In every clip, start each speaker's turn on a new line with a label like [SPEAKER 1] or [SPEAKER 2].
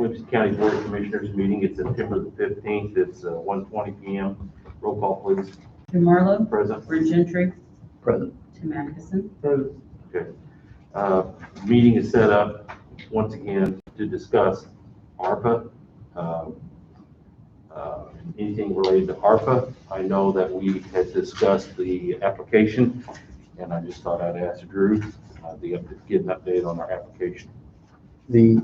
[SPEAKER 1] Williamson County Board of Commissioners meeting. It's September the 15th. It's 1:20 p.m. Roll call, please.
[SPEAKER 2] Jim Marlowe.
[SPEAKER 1] Present.
[SPEAKER 2] Brent Gentry.
[SPEAKER 3] Present.
[SPEAKER 2] Tim Atkinson.
[SPEAKER 3] Present.
[SPEAKER 1] Okay. Meeting is set up once again to discuss ARPA. Anything related to ARPA. I know that we had discussed the application, and I just thought I'd ask Drew to get an update on our application.
[SPEAKER 3] The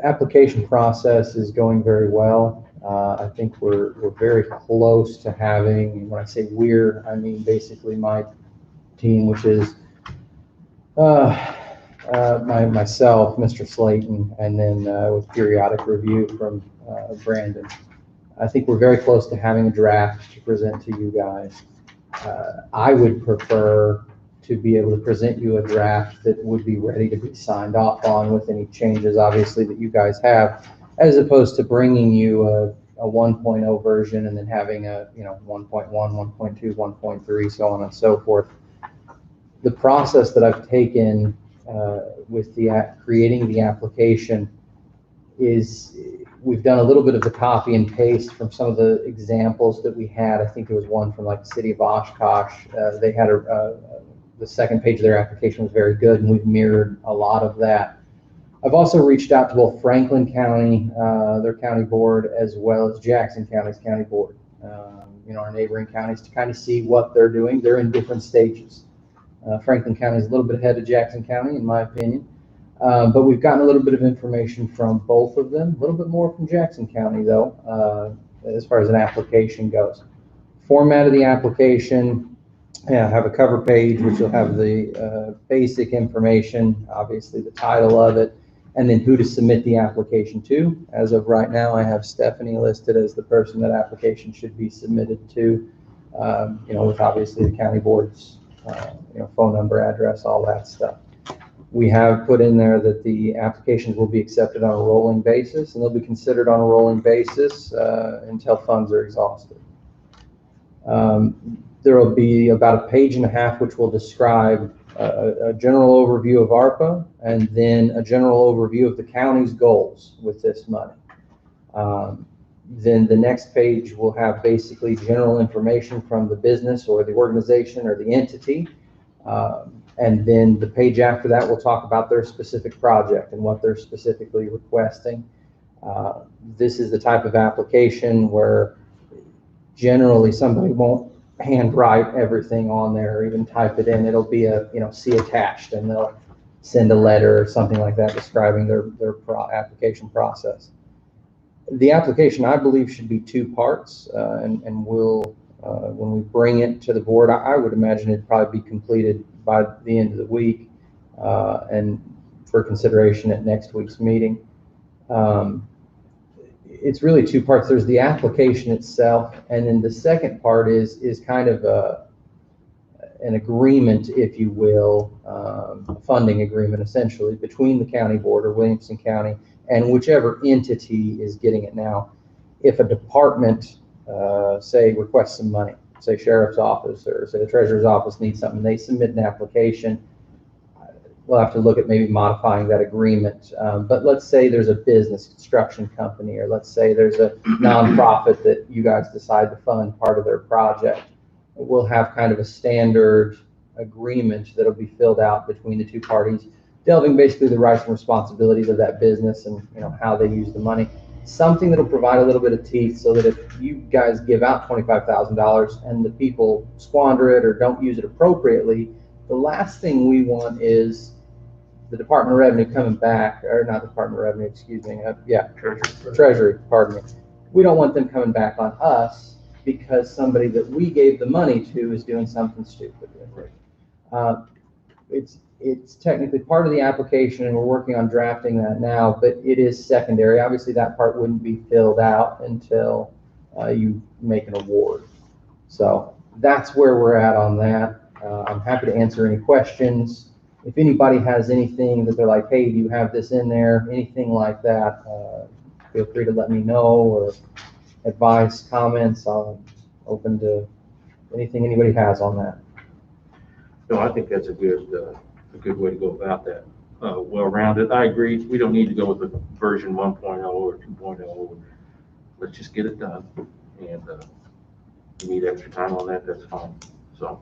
[SPEAKER 3] application process is going very well. I think we're very close to having, and when I say we're, I mean basically my team, which is myself, Mr. Slayton, and then with periodic review from Brandon. I think we're very close to having a draft to present to you guys. I would prefer to be able to present you a draft that would be ready to be signed off on with any changes, obviously, that you guys have, as opposed to bringing you a 1.0 version and then having a 1.1, 1.2, 1.3, so on and so forth. The process that I've taken with creating the application is we've done a little bit of the copy and paste from some of the examples that we had. I think there was one from like the city of Oshkosh. They had the second page of their application was very good, and we've mirrored a lot of that. I've also reached out to both Franklin County, their county board, as well as Jackson County's county board, our neighboring counties, to kind of see what they're doing. They're in different stages. Franklin County is a little bit ahead of Jackson County, in my opinion. But we've gotten a little bit of information from both of them, a little bit more from Jackson County, though, as far as an application goes. Format of the application, have a cover page, which will have the basic information, obviously the title of it, and then who to submit the application to. As of right now, I have Stephanie listed as the person that application should be submitted to, with obviously the county board's, phone number, address, all that stuff. We have put in there that the applications will be accepted on a rolling basis, and they'll be considered on a rolling basis until funds are exhausted. There will be about a page and a half which will describe a general overview of ARPA, and then a general overview of the county's goals with this money. Then the next page will have basically general information from the business or the organization or the entity. And then the page after that will talk about their specific project and what they're specifically requesting. This is the type of application where generally somebody won't handwrite everything on there or even type it in. It'll be see attached, and they'll send a letter or something like that describing their application process. The application, I believe, should be two parts, and we'll, when we bring it to the board, I would imagine it'd probably be completed by the end of the week, and for consideration at next week's meeting. It's really two parts. There's the application itself, and then the second part is kind of an agreement, if you will, a funding agreement essentially between the county board or Williamson County and whichever entity is getting it. Now, if a department, say, requests some money, say sheriff's office or say the treasurer's office needs something, they submit an application, we'll have to look at maybe modifying that agreement. But let's say there's a business construction company, or let's say there's a nonprofit that you guys decide to fund part of their project. We'll have kind of a standard agreement that'll be filled out between the two parties, delving basically the rights and responsibilities of that business and how they use the money. Something that'll provide a little bit of teeth, so that if you guys give out $25,000 and the people squander it or don't use it appropriately, the last thing we want is the Department of Revenue coming back, or not Department of Revenue, excuse me, Treasury, pardon me. We don't want them coming back on us because somebody that we gave the money to is doing something stupid with it. It's technically part of the application, and we're working on drafting that now, but it is secondary. Obviously, that part wouldn't be filled out until you make an award. So that's where we're at on that. I'm happy to answer any questions. If anybody has anything that they're like, hey, do you have this in there? Anything like that, feel free to let me know, or advice, comments. I'm open to anything anybody has on that.
[SPEAKER 1] No, I think that's a good way to go about that. well-rounded. I agree, we don't need to go with the version 1.0 or 2.0. Let's just get it done. And if you need extra time on that, that's fine. So,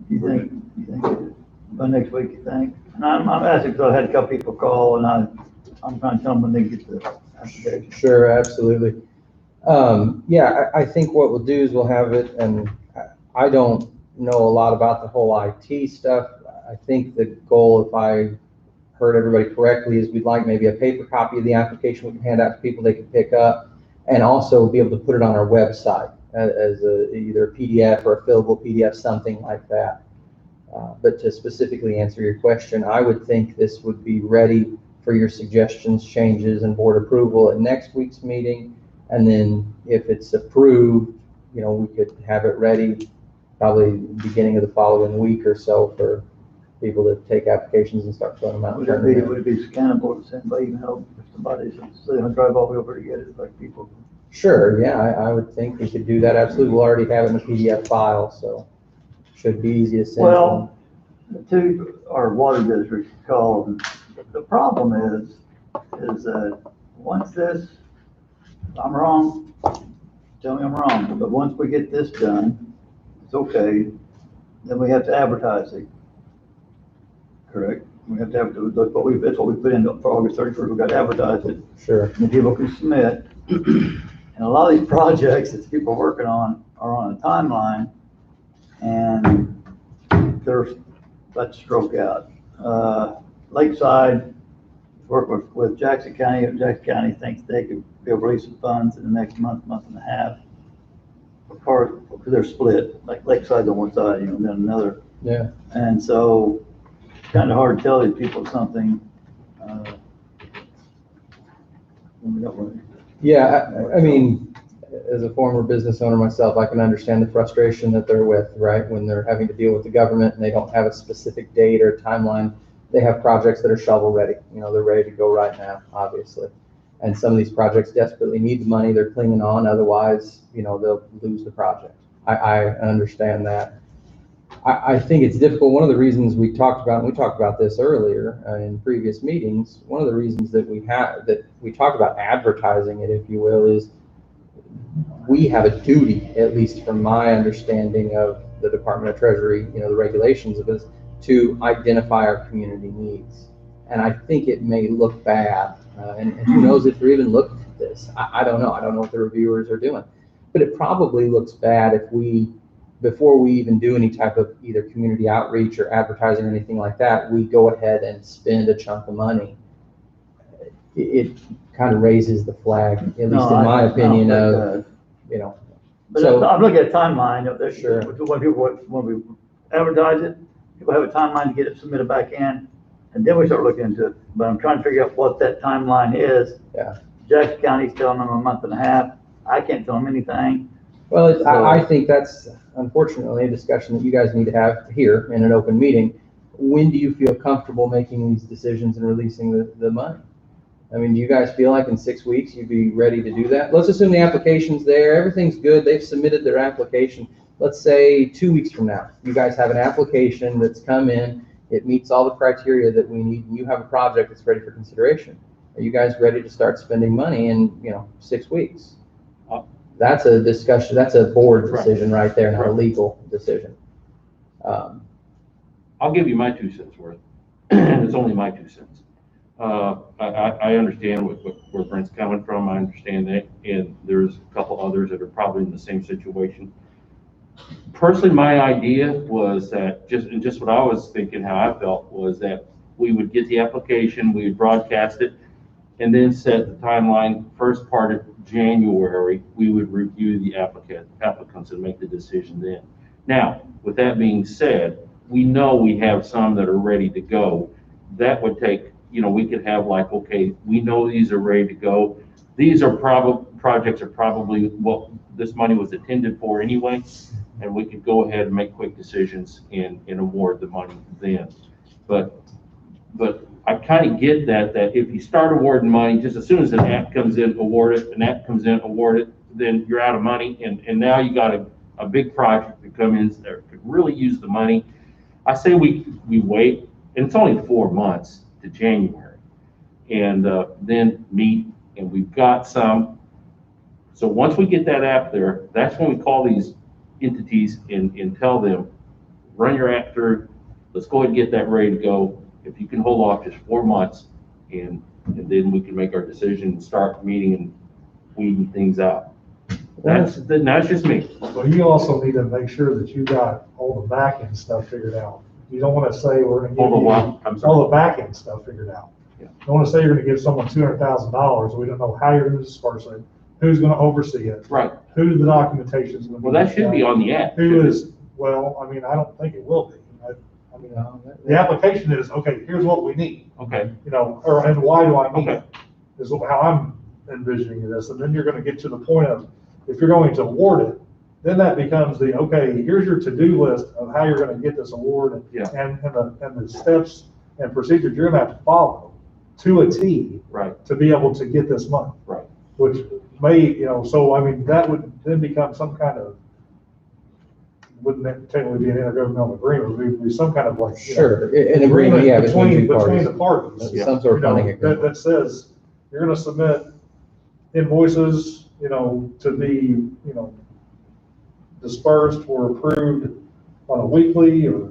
[SPEAKER 2] You think by next week, you think? And I'm asking because I had a couple people call and I'm trying to tell them when they get the application.
[SPEAKER 3] Sure, absolutely. Yeah, I think what we'll do is we'll have it, and I don't know a lot about the whole IT stuff. I think the goal, if I heard everybody correctly, is we'd like maybe a paper copy of the application we can hand out to people they can pick up, and also be able to put it on our website as either a PDF or a fillable PDF, something like that. But to specifically answer your question, I would think this would be ready for your suggestions, changes, and board approval at next week's meeting. And then if it's approved, you know, we could have it ready probably beginning of the following week or so for people to take applications and start filling them out.
[SPEAKER 2] Would it be scannable to send by email if somebody says, I drive all the way over to get it, like people?
[SPEAKER 3] Sure, yeah, I would think we could do that, absolutely. We'll already have it in a PDF file, so should be easy to send.
[SPEAKER 2] Well, the two are water districts called, and the problem is that once this, if I'm wrong, tell me I'm wrong, but once we get this done, it's okay, then we have to advertise it. Correct? We have to have to, that's what we put in for August 31st, we got to advertise it,
[SPEAKER 3] Sure,
[SPEAKER 2] and people can submit. And a lot of these projects that people are working on are on a timeline, and they're, let's stroke out. Lakeside, work with Jackson County, and Jackson County thinks they could be able to release some funds in the next month and a half. Because they're split, like Lakeside's on one side, you know, and then another.
[SPEAKER 3] yeah.
[SPEAKER 2] And so it's kind of hard to tell these people something.
[SPEAKER 3] Yeah, I mean, as a former business owner myself, I can understand the frustration that they're with, right? When they're having to deal with the government and they don't have a specific date or timeline. They have projects that are shovel ready. You know, they're ready to go right now, obviously. And some of these projects desperately need the money they're clinging on. Otherwise, you know, they'll lose the project. I understand that. I think it's difficult. One of the reasons we talked about this earlier in previous meetings, one of the reasons that we talk about advertising it, if you will, is we have a duty, at least from my understanding of the Department of Treasury, you know, the regulations of this, to identify our community needs. And I think it may look bad, and who knows if they're even looking at this. I don't know. I don't know what the reviewers are doing. But it probably looks bad if before we even do any type of either community outreach or advertising or anything like that, we go ahead and spend a chunk of money. It kind of raises the flag, at least in my opinion, of, you know.
[SPEAKER 2] But
[SPEAKER 3] So,
[SPEAKER 2] I'm looking at a timeline.
[SPEAKER 3] Sure.
[SPEAKER 2] When we advertise it, people have a timeline to get it submitted back in, and then we start looking into it. But I'm trying to figure out what that timeline is.
[SPEAKER 3] Yeah.
[SPEAKER 2] Jackson County's telling them a month and a half. I can't tell them anything.
[SPEAKER 3] well, I think that's unfortunately a discussion that you guys need to have here in an open meeting. When do you feel comfortable making these decisions and releasing the money? I mean, do you guys feel like in 6 weeks you'd be ready to do that? Let's assume the application's there, everything's good, they've submitted their application. Let's say 2 weeks from now, you guys have an application that's come in, it meets all the criteria that we need, and you have a project that's ready for consideration. Are you guys ready to start spending money in, 6 weeks? That's a discussion, that's a board decision right there, not a legal decision.
[SPEAKER 1] I'll give you my 2 cents worth, and it's only my 2 cents. I understand where Brent's coming from. I understand that, and there's a couple others that are probably in the same situation. Personally, my idea was that just what I was thinking, how I felt was that we would get the application, we would broadcast it, and then set the timeline. First part of January, we would review the applicants and make the decision then. Now, with that being said, we know we have some that are ready to go. That would take, we could have like, okay, we know these are ready to go. These are projects are probably what this money was intended for anyway, and we could go ahead and make quick decisions and award the money then. But I kind of get that if you start awarding money, just as soon as an app comes in, award it, then you're out of money, and now you got a big project to come in that could really use the money. I say we wait, and it's only 4 months. to January. And then meet, and we've got some. So once we get that app there, that's when we call these entities and tell them, run your app through, let's go ahead and get that ready to go. If you can hold off just 4 months, and then we can make our decision and start meeting and weeding things out. That's just me.
[SPEAKER 4] Well, you also need to make sure that you got all the back end stuff figured out. You don't want to say we're going to give
[SPEAKER 1] Hold on,
[SPEAKER 4] you
[SPEAKER 1] what? I'm sorry.
[SPEAKER 4] all the back end stuff figured out.
[SPEAKER 1] Yeah.
[SPEAKER 4] You don't want to say you're going to give someone $200,000. We don't know how you're going to disperse it, who's going to oversee it,
[SPEAKER 1] Right.
[SPEAKER 4] who the documentation is going to be.
[SPEAKER 1] Well, that should be on the app.
[SPEAKER 4] Who is, well, I mean, I don't think it will be. I mean, the application is, okay, here's what we need,
[SPEAKER 1] Okay,
[SPEAKER 4] you know, or, and why do I need
[SPEAKER 1] Okay.
[SPEAKER 4] it? Is how I'm envisioning this. And then you're going to get to the point of, if you're going to award it, then that becomes the, okay, here's your to-do list of how you're going to get this award
[SPEAKER 1] Yeah.
[SPEAKER 4] and the steps and procedures you're going to have to follow to a T
[SPEAKER 1] right,
[SPEAKER 4] to be able to get this money.
[SPEAKER 1] right.
[SPEAKER 4] Which may, you know, so I mean, that would then become some kind of, wouldn't technically be an intergovernmental agreement, it would be some kind of like, you know,
[SPEAKER 3] Sure, an agreement, yeah, between two
[SPEAKER 4] between
[SPEAKER 3] parties.
[SPEAKER 4] the parties.
[SPEAKER 1] Yeah.
[SPEAKER 3] Some sort of
[SPEAKER 4] You know,
[SPEAKER 3] funding agreement.
[SPEAKER 4] that says, you're gonna submit invoices, you know, to be, you know, dispersed or approved on a weekly or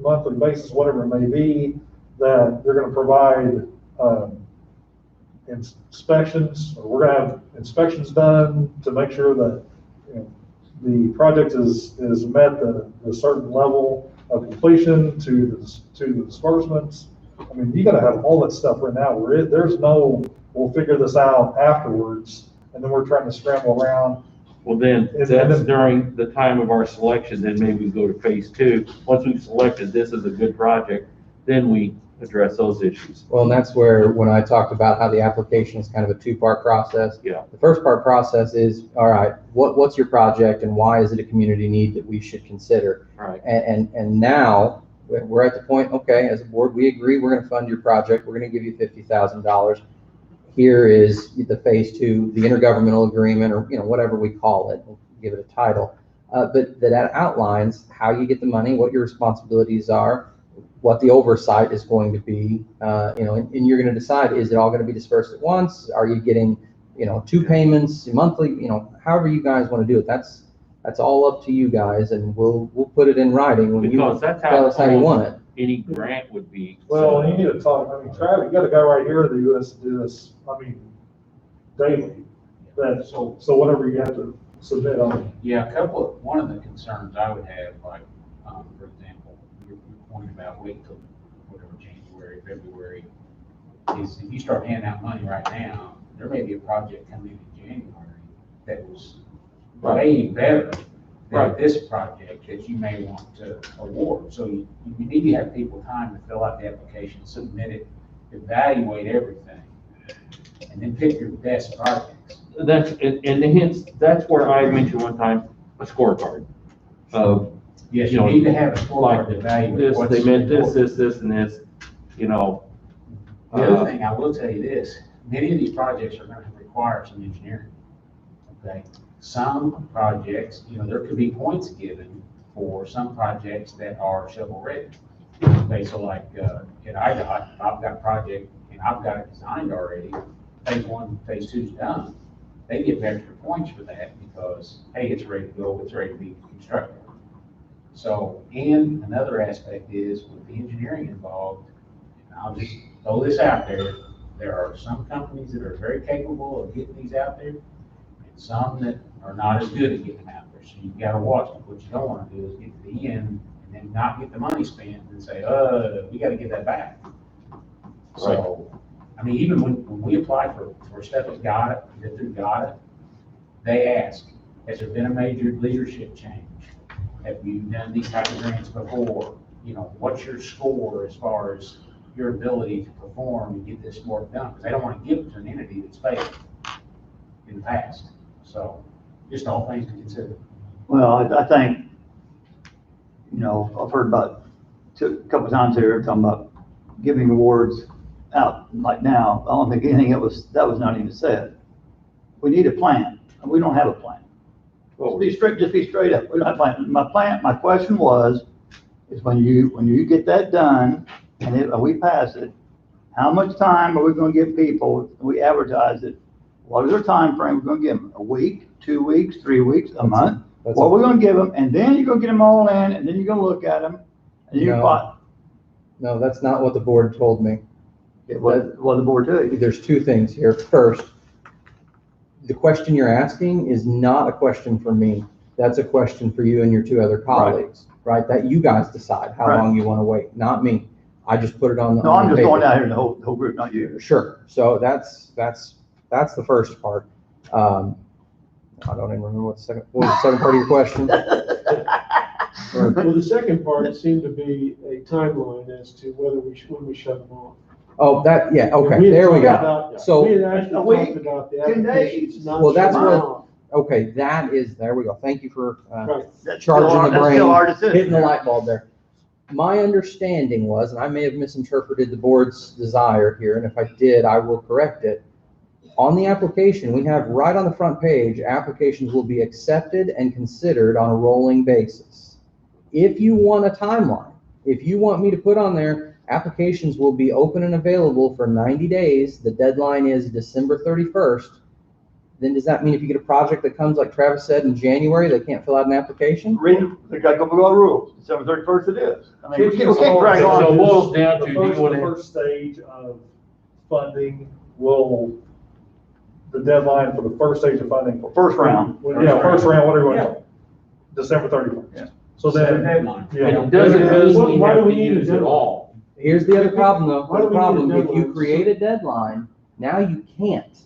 [SPEAKER 4] monthly basis, whatever it may be, that you're gonna provide, inspections, or we're gonna have inspections done to make sure that, you know, the project is met the certain level of completion to the disbursements. I mean, you gotta have all that stuff right now, where there's no, we'll figure this out afterwards, and then we're trying to scramble around.
[SPEAKER 1] Well, then,
[SPEAKER 4] And
[SPEAKER 1] that's
[SPEAKER 4] then-
[SPEAKER 1] during the time of our selection, then maybe we go to phase 2. Once we've selected this as a good project, then we address those issues.
[SPEAKER 3] Well, and that's where, when I talked about how the application is kind of a two-part process.
[SPEAKER 1] Yeah.
[SPEAKER 3] The first part process is, all right, what's your project and why is it a community need that we should consider?
[SPEAKER 1] All right,
[SPEAKER 3] And now, we're at the point, okay, as a board, we agree, we're gonna fund your project, we're gonna give you $50,000. Here is the phase 2, the intergovernmental agreement, or, you know, whatever we call it, we'll give it a title. But that outlines how you get the money, what your responsibilities are, what the oversight is going to be, you know, and you're gonna decide, is it all gonna be dispersed at once? Are you getting, you know, 2 payments monthly, you know, however you guys wanna do it, that's all up to you guys, and we'll put it in writing when you
[SPEAKER 1] because that's
[SPEAKER 3] tell us how you want it.
[SPEAKER 1] any grant would be.
[SPEAKER 4] Well, you need to talk, I mean, Travis, you got a guy right here that do this, I mean, daily. That, so whatever you have to submit on.
[SPEAKER 5] Yeah, one of the concerns I would have, like, for example, your point about wait till whatever, January, February, is if you start handing out money right now, there may be a project coming in January that was way better than
[SPEAKER 1] Right.
[SPEAKER 5] this project that you may want to award. So you need to have people time to fill out the application, submit it, evaluate everything, and then pick your best projects.
[SPEAKER 1] That's, and hence, that's where I mentioned one time, a scorecard.
[SPEAKER 5] Yes,
[SPEAKER 1] You
[SPEAKER 5] you
[SPEAKER 1] know,
[SPEAKER 5] need to have a scorecard to evaluate
[SPEAKER 1] This,
[SPEAKER 5] what's
[SPEAKER 1] they meant this,
[SPEAKER 5] important.
[SPEAKER 1] this, and this, you know.
[SPEAKER 5] The other thing, I will tell you this, many of these projects are gonna require some engineering, okay? Some projects, you know, there could be points given for some projects that are shovel-ready. Okay, so like, at IDOT, if I've got a project and I've got it designed already, phase 1, phase 2 is done, they get extra points for that because, hey, it's ready to go, it's ready to be constructed. So, and another aspect is with the engineering involved, and I'll just throw this out there are some companies that are very capable of getting these out there, and some that are not as good at getting them out there. So you've got to watch it. What you don't want to do is get to the end and then not get the money spent and say, we got to get that back. So, I mean, even when we apply for stuff at GOTA, through GOTA, they ask, has there been a major leadership change? Have you done these type of grants before? You know, what's your score as far as your ability to perform and get this work done? Because they don't want to give it to an entity that's failed in the past. So, just all things to consider.
[SPEAKER 2] Well, I think, you know, I've heard about a couple times here talking about giving awards out like now. I don't think anything that was not even said. We need a plan, and we don't have a plan.
[SPEAKER 1] Well,
[SPEAKER 2] Just be straight up. We don't have a plan. My question was, is when you get that done, and if we pass it, how much time are we gonna give people, we advertise it, what is their time frame we're gonna give them? A week, 2 weeks, 3 weeks, a month?
[SPEAKER 3] That's
[SPEAKER 2] What
[SPEAKER 3] all.
[SPEAKER 2] we're gonna give them, and then you're gonna get them all in, and then you're gonna look at them, and you
[SPEAKER 3] No.
[SPEAKER 2] what?
[SPEAKER 3] No, that's not what the board told me.
[SPEAKER 2] What the board tell you?
[SPEAKER 3] There's two things here. First, the question you're asking is not a question for me. That's a question for you and your two other colleagues, right? That you guys decide how
[SPEAKER 2] Right.
[SPEAKER 3] long you want to wait, not me. I just put it on the.
[SPEAKER 2] No,
[SPEAKER 3] on
[SPEAKER 2] I'm
[SPEAKER 3] the
[SPEAKER 2] just going
[SPEAKER 3] paper.
[SPEAKER 2] down here, the whole group, not you.
[SPEAKER 3] Sure. So that's the first part. I don't even remember what was the second part of your question?
[SPEAKER 6] Well, the second part seemed to be a timeline as to whether when we shut them off.
[SPEAKER 3] Oh, yeah, okay,
[SPEAKER 6] We had
[SPEAKER 3] there we
[SPEAKER 6] talked
[SPEAKER 3] go.
[SPEAKER 6] about-
[SPEAKER 3] So-
[SPEAKER 6] We had actually
[SPEAKER 2] A week,
[SPEAKER 6] talked about the
[SPEAKER 2] 10
[SPEAKER 6] applications
[SPEAKER 2] days.
[SPEAKER 6] not
[SPEAKER 3] Well, that's
[SPEAKER 6] shutting
[SPEAKER 3] what-
[SPEAKER 6] off.
[SPEAKER 3] Okay, there we go. Thank you for,
[SPEAKER 6] Right.
[SPEAKER 2] That's
[SPEAKER 3] Charging
[SPEAKER 2] still our-
[SPEAKER 3] the
[SPEAKER 2] that's still
[SPEAKER 3] brain,
[SPEAKER 2] our decision.
[SPEAKER 3] hitting the light bulb there. My understanding was, and I may have misinterpreted the board's desire here, and if I did, I will correct it. On the application, we have right on the front page, applications will be accepted and considered on a rolling basis. If you want a timeline, if you want me to put on there, applications will be open and available for 90 days, the deadline is December 31st, then does that mean if you get a project that comes, like Travis said, in January, they can't fill out an application?
[SPEAKER 2] They gotta go below the rules, December 31st it is. I mean, we can't drag
[SPEAKER 1] So
[SPEAKER 2] on.
[SPEAKER 1] it boils down to,
[SPEAKER 4] The
[SPEAKER 1] do you
[SPEAKER 4] first,
[SPEAKER 1] want
[SPEAKER 4] the
[SPEAKER 1] to?
[SPEAKER 4] first stage of funding the deadline for the first stage of funding.
[SPEAKER 2] First round.
[SPEAKER 4] Yeah, first round, whatever you want. December 31st.
[SPEAKER 2] Yeah.
[SPEAKER 4] So then,
[SPEAKER 5] Deadline.
[SPEAKER 4] yeah.
[SPEAKER 1] It doesn't mean
[SPEAKER 6] Why
[SPEAKER 1] we
[SPEAKER 6] do
[SPEAKER 1] have
[SPEAKER 6] we
[SPEAKER 1] to
[SPEAKER 6] need a
[SPEAKER 1] use it
[SPEAKER 6] deadline?
[SPEAKER 1] all.
[SPEAKER 3] Here's the other problem though,
[SPEAKER 6] Why do
[SPEAKER 3] the
[SPEAKER 6] we need a
[SPEAKER 3] problem, if you
[SPEAKER 6] deadline?
[SPEAKER 3] create a deadline, now you can't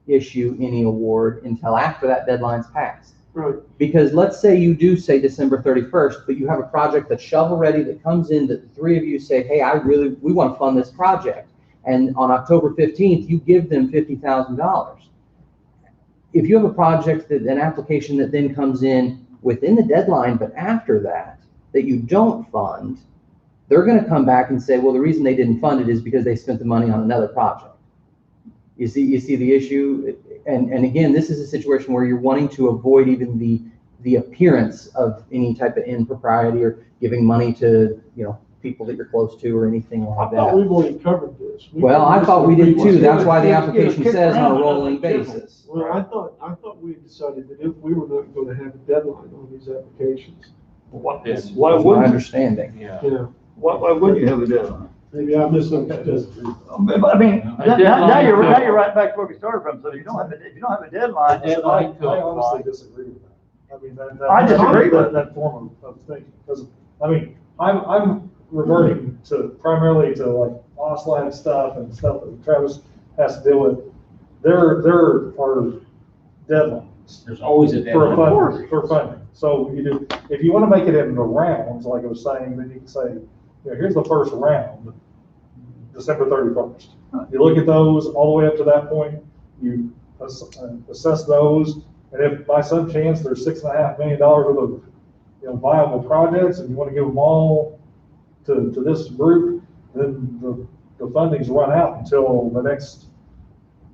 [SPEAKER 3] issue any award until after that deadline's passed.
[SPEAKER 6] Right.
[SPEAKER 3] Because let's say you do say December 31st, but you have a project that's shovel ready that comes in that the three of you say, hey, we want to fund this project. And on October 15th, you give them $50,000. If you have a project an application that then comes in within the deadline, but after that you don't fund, they're going to come back and say, well, the reason they didn't fund it is because they spent the money on another project. You see the issue? And again, this is a situation where you're wanting to avoid even the appearance of any type of impropriety or giving money to, people that you're close to or anything
[SPEAKER 6] I
[SPEAKER 3] like
[SPEAKER 6] thought
[SPEAKER 3] that.
[SPEAKER 6] we've already covered this.
[SPEAKER 3] Well, I thought we did too. That's why the
[SPEAKER 2] Yeah,
[SPEAKER 3] application
[SPEAKER 2] kick
[SPEAKER 3] says on a
[SPEAKER 2] around.
[SPEAKER 3] rolling basis.
[SPEAKER 6] Well, I thought we decided that if we were not going to have a deadline on these applications,
[SPEAKER 2] Why
[SPEAKER 3] That's my
[SPEAKER 2] wouldn't,
[SPEAKER 3] understanding.
[SPEAKER 1] Yeah.
[SPEAKER 2] why wouldn't you have a deadline?
[SPEAKER 6] maybe I misunderstood.
[SPEAKER 2] I mean, now you're right back to where we started from, so if you don't have a deadline.
[SPEAKER 1] A deadline
[SPEAKER 4] I honestly disagree with that. I mean,
[SPEAKER 2] I disagree with
[SPEAKER 4] that form of thinking, because, I mean, I'm reverting primarily to like OSLAD stuff and stuff that Travis has to deal with. There are deadlines
[SPEAKER 5] There's always a deadline.
[SPEAKER 4] for funding. So if you want to make it in the rounds, like I was saying, then you can say, here's the first round, December 31st. You look at those all the way up to that point, you assess those, and if by some chance there's $6.5 million worth of viable projects, and you want to give them all to this group, then the funding's run out until the next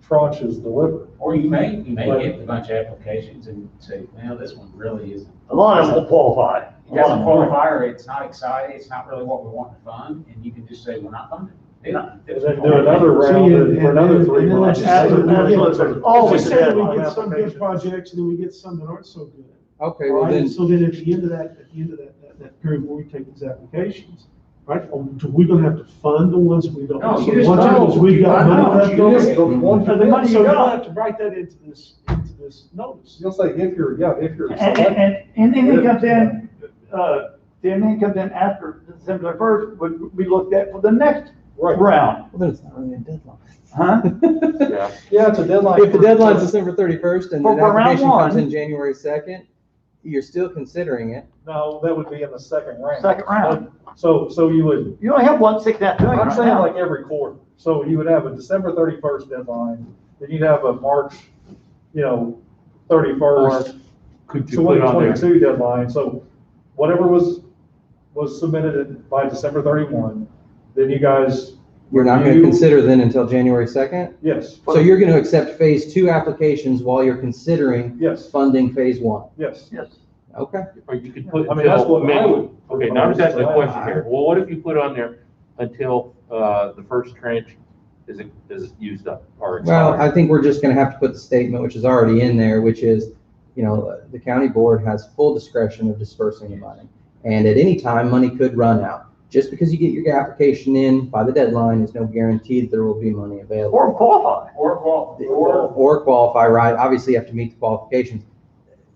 [SPEAKER 4] tranche is delivered.
[SPEAKER 5] Or you may get a bunch of applications and say, well, this one really isn't.
[SPEAKER 2] A lot of them will qualify.
[SPEAKER 5] It doesn't qualify, or it's not exciting, it's not really what we want to fund, and you can just say, we're not funding.
[SPEAKER 4] And then do another round for another 3
[SPEAKER 6] and then
[SPEAKER 4] months.
[SPEAKER 6] let's just say
[SPEAKER 2] Absolutely. There's always
[SPEAKER 6] Let's
[SPEAKER 2] a
[SPEAKER 6] just say that
[SPEAKER 2] deadline.
[SPEAKER 6] we get some good projects, and then we get some that aren't so good.
[SPEAKER 3] Okay,
[SPEAKER 6] All
[SPEAKER 3] well
[SPEAKER 6] right,
[SPEAKER 3] then,
[SPEAKER 6] and so then at the end of that period where we take these applications, right, we're gonna have to fund the ones we don't.
[SPEAKER 5] No,
[SPEAKER 6] So
[SPEAKER 5] you just
[SPEAKER 6] once
[SPEAKER 5] know.
[SPEAKER 6] we got
[SPEAKER 2] I know,
[SPEAKER 6] money left
[SPEAKER 2] you
[SPEAKER 6] over.
[SPEAKER 2] just go one for the money you
[SPEAKER 6] So you don't
[SPEAKER 2] got.
[SPEAKER 6] have to write that into this notice.
[SPEAKER 4] You'll say if you're selected.
[SPEAKER 2] And then comes in, then comes in after December 1st, we looked at for the next
[SPEAKER 4] Right.
[SPEAKER 2] round,
[SPEAKER 3] well, then it's not really a deadline.
[SPEAKER 2] huh?
[SPEAKER 1] Yeah.
[SPEAKER 4] Yeah, it's a deadline.
[SPEAKER 3] If the deadline's December 31st and the
[SPEAKER 2] For round
[SPEAKER 3] application comes
[SPEAKER 2] one.
[SPEAKER 3] in January 2nd, you're still considering it.
[SPEAKER 4] No, that would be in the second round.
[SPEAKER 2] Second round.
[SPEAKER 4] So you would,
[SPEAKER 2] You only have $6.5 million
[SPEAKER 4] I'm
[SPEAKER 2] right
[SPEAKER 4] saying
[SPEAKER 2] now.
[SPEAKER 4] like every quarter. So you would have a December 31st deadline, then you'd have a March, 31st,
[SPEAKER 1] Could you put on there?
[SPEAKER 4] 2022 deadline. So whatever was submitted by December 31, then you guys.
[SPEAKER 3] You're not going to
[SPEAKER 4] review-
[SPEAKER 3] consider then until January 2nd?
[SPEAKER 4] Yes,
[SPEAKER 3] So you're going to accept phase 2 applications while you're considering
[SPEAKER 4] yes,
[SPEAKER 3] funding phase 1?
[SPEAKER 4] yes.
[SPEAKER 2] Yes.
[SPEAKER 3] Okay.
[SPEAKER 1] Or you could put
[SPEAKER 4] I mean, that's
[SPEAKER 1] until
[SPEAKER 4] what I
[SPEAKER 1] May.
[SPEAKER 4] would.
[SPEAKER 1] Okay, now I'm asking a question here. Well, what if you put on there until, the first trench is used up or
[SPEAKER 3] Well,
[SPEAKER 1] expired?
[SPEAKER 3] I think we're just gonna have to put the statement, which is already in there, which is, you know, the county board has full discretion of dispersing the money. And at any time, money could run out. Just because you get your application in by the deadline is no guarantee that there will be money available.
[SPEAKER 2] Or qualify.
[SPEAKER 3] Or qualify, right? Obviously, you have to meet the qualifications.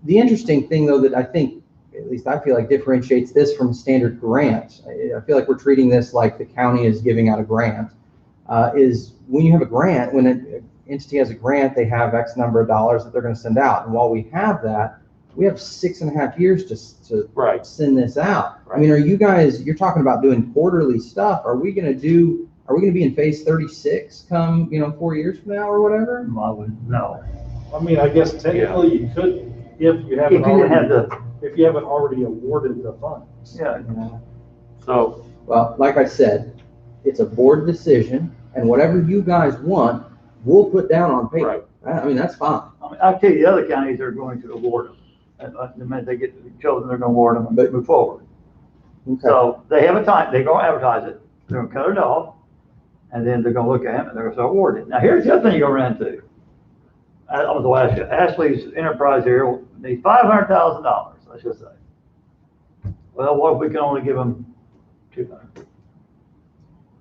[SPEAKER 3] The interesting thing, though, that I think, at least I feel like differentiates this from standard grants, I feel like we're treating this like the county is giving out a grant, is when you have a grant, when an entity has a grant, they have X number of dollars that they're going to send out. And while we have that, we have 6.5 years to
[SPEAKER 1] Right.
[SPEAKER 3] send this out. I mean, are you guys, you're talking about doing quarterly stuff. Are we going to be in phase 36 come, 4 years from now or whatever?
[SPEAKER 2] I would, no.
[SPEAKER 4] I mean, I guess technically you could, if you haven't
[SPEAKER 2] If you didn't have
[SPEAKER 4] already, if you haven't already awarded the funds.
[SPEAKER 2] Yeah,
[SPEAKER 1] So,
[SPEAKER 3] Well, like I said, it's a board decision, and whatever you guys want, we'll put down on paper.
[SPEAKER 1] right,
[SPEAKER 3] I mean, that's fine.
[SPEAKER 2] I mean, I'll tell you, the other counties are going to award them. The minute they get chosen, they're gonna award them and move forward.
[SPEAKER 3] Okay.
[SPEAKER 2] So they have a time, they're gonna advertise it, they're gonna cut it off, and then they're gonna look at it and they're gonna start awarding it. Now, here's the other thing you're gonna run into. I'm gonna ask you, Ashley's enterprise here needs $500,000, let's just say. Well, what if we can only give them 200?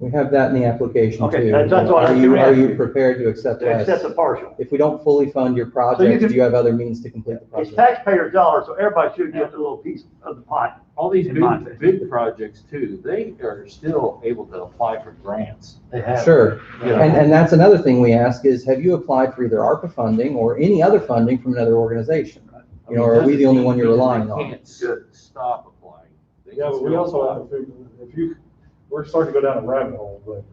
[SPEAKER 3] We have that in the application
[SPEAKER 2] Okay,
[SPEAKER 3] too.
[SPEAKER 2] that's what I was gonna
[SPEAKER 3] Are
[SPEAKER 2] ask
[SPEAKER 3] you
[SPEAKER 2] you.
[SPEAKER 3] prepared to accept
[SPEAKER 2] To accept
[SPEAKER 3] less?
[SPEAKER 2] the partial.
[SPEAKER 3] If we don't fully fund your
[SPEAKER 2] So you
[SPEAKER 3] project,
[SPEAKER 2] can-
[SPEAKER 3] do you have other means to complete the
[SPEAKER 2] It's
[SPEAKER 3] project?
[SPEAKER 2] taxpayers' dollars, so everybody should get a little piece of the pie.
[SPEAKER 1] all these
[SPEAKER 2] In my opinion.
[SPEAKER 1] big projects too, they are still able to apply for grants.
[SPEAKER 2] They have.
[SPEAKER 3] Sure.
[SPEAKER 1] You know?
[SPEAKER 3] And that's another thing we ask is, have you applied for either ARPA funding or any other funding from another organization? You know, or are we the only one you're relying
[SPEAKER 1] They
[SPEAKER 3] on?
[SPEAKER 1] can't stop applying. They
[SPEAKER 4] Yeah,
[SPEAKER 1] can
[SPEAKER 4] but we
[SPEAKER 1] still
[SPEAKER 4] also
[SPEAKER 1] apply.
[SPEAKER 4] have to figure, if you, we're starting to go down a rabbit hole, but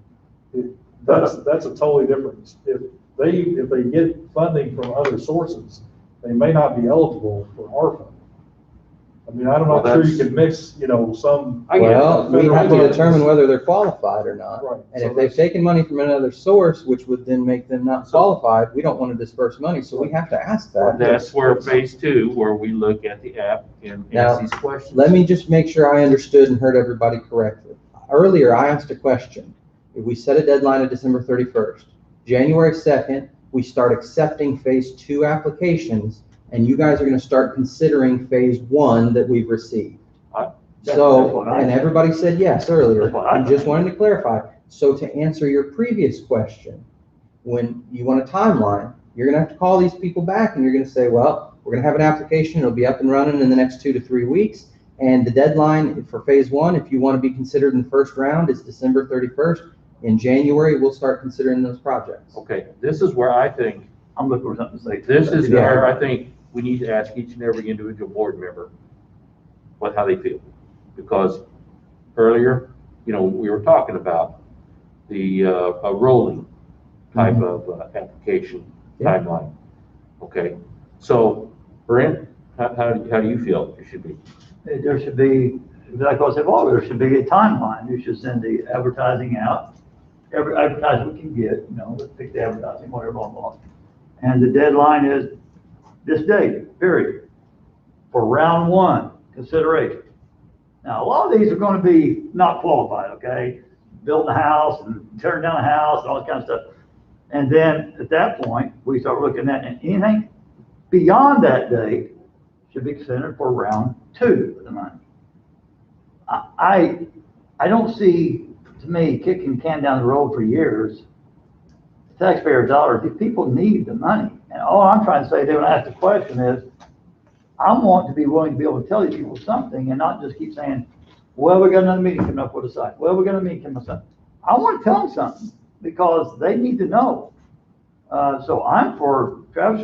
[SPEAKER 4] that's a totally different, if they get funding from other sources, they may not be eligible for our funding. I mean, I'm
[SPEAKER 1] Well,
[SPEAKER 4] not sure you
[SPEAKER 1] that's-
[SPEAKER 4] can mix, some.
[SPEAKER 1] I get it.
[SPEAKER 3] Well, we have to determine whether they're qualified or not.
[SPEAKER 4] Right.
[SPEAKER 3] And
[SPEAKER 4] So
[SPEAKER 3] if they've
[SPEAKER 4] that's-
[SPEAKER 3] taken money from another source, which would then make them not qualified, we don't want to disperse money, so we have to ask that.
[SPEAKER 1] That's where phase two, where we look at the app and
[SPEAKER 3] Now,
[SPEAKER 1] ask these questions.
[SPEAKER 3] Let me just make sure I understood and heard everybody correctly. Earlier, I asked a question. If we set a deadline of December 31st, January 2nd, we start accepting phase 2 applications, and you guys are going to start considering phase 1 that we've received.
[SPEAKER 2] That's
[SPEAKER 3] So,
[SPEAKER 2] what I-
[SPEAKER 3] and everybody said yes earlier.
[SPEAKER 2] That's what I
[SPEAKER 3] I just wanted to clarify. So to answer your previous question, when you want a timeline, you're gonna have to call these people back and you're gonna say, well, we're gonna have an application, it'll be up and running in the next 2 to 3 weeks. And the deadline for phase 1, if you want to be considered in the first round, is December 31st. In January, we'll start considering those projects.
[SPEAKER 1] Okay, this is where I think,
[SPEAKER 2] I'm looking for something to say.
[SPEAKER 1] this is
[SPEAKER 3] Yeah.
[SPEAKER 1] where I think we need to ask each and every individual board member how they feel. Because earlier, we were talking about the, a rolling type of application
[SPEAKER 3] Yeah.
[SPEAKER 1] timeline. Okay, so Brent, how do you feel it should be?
[SPEAKER 2] There should be, like I said, there should be a timeline. You should send the advertising out. Every advertisement we can get, let's pick the advertising, whatever, blah, blah. And the deadline is this date, period, for round 1 consideration. Now, a lot of these are going to be not qualified, okay? Building a house and tearing down a house and all that kind of stuff. And then at that point, we start looking at, and anything beyond that date should be considered for round 2 of the money. I don't see, to me, kicking the can down the road for years. Taxpayer dollars, if people need the money. And all I'm trying to say there when I ask the question is, I want to be willing to be able to tell these people something and not just keep saying, well, we got another meeting coming up with a site. Well, we got a meeting coming up. I want to tell them something because they need to know. So I'm for Travis,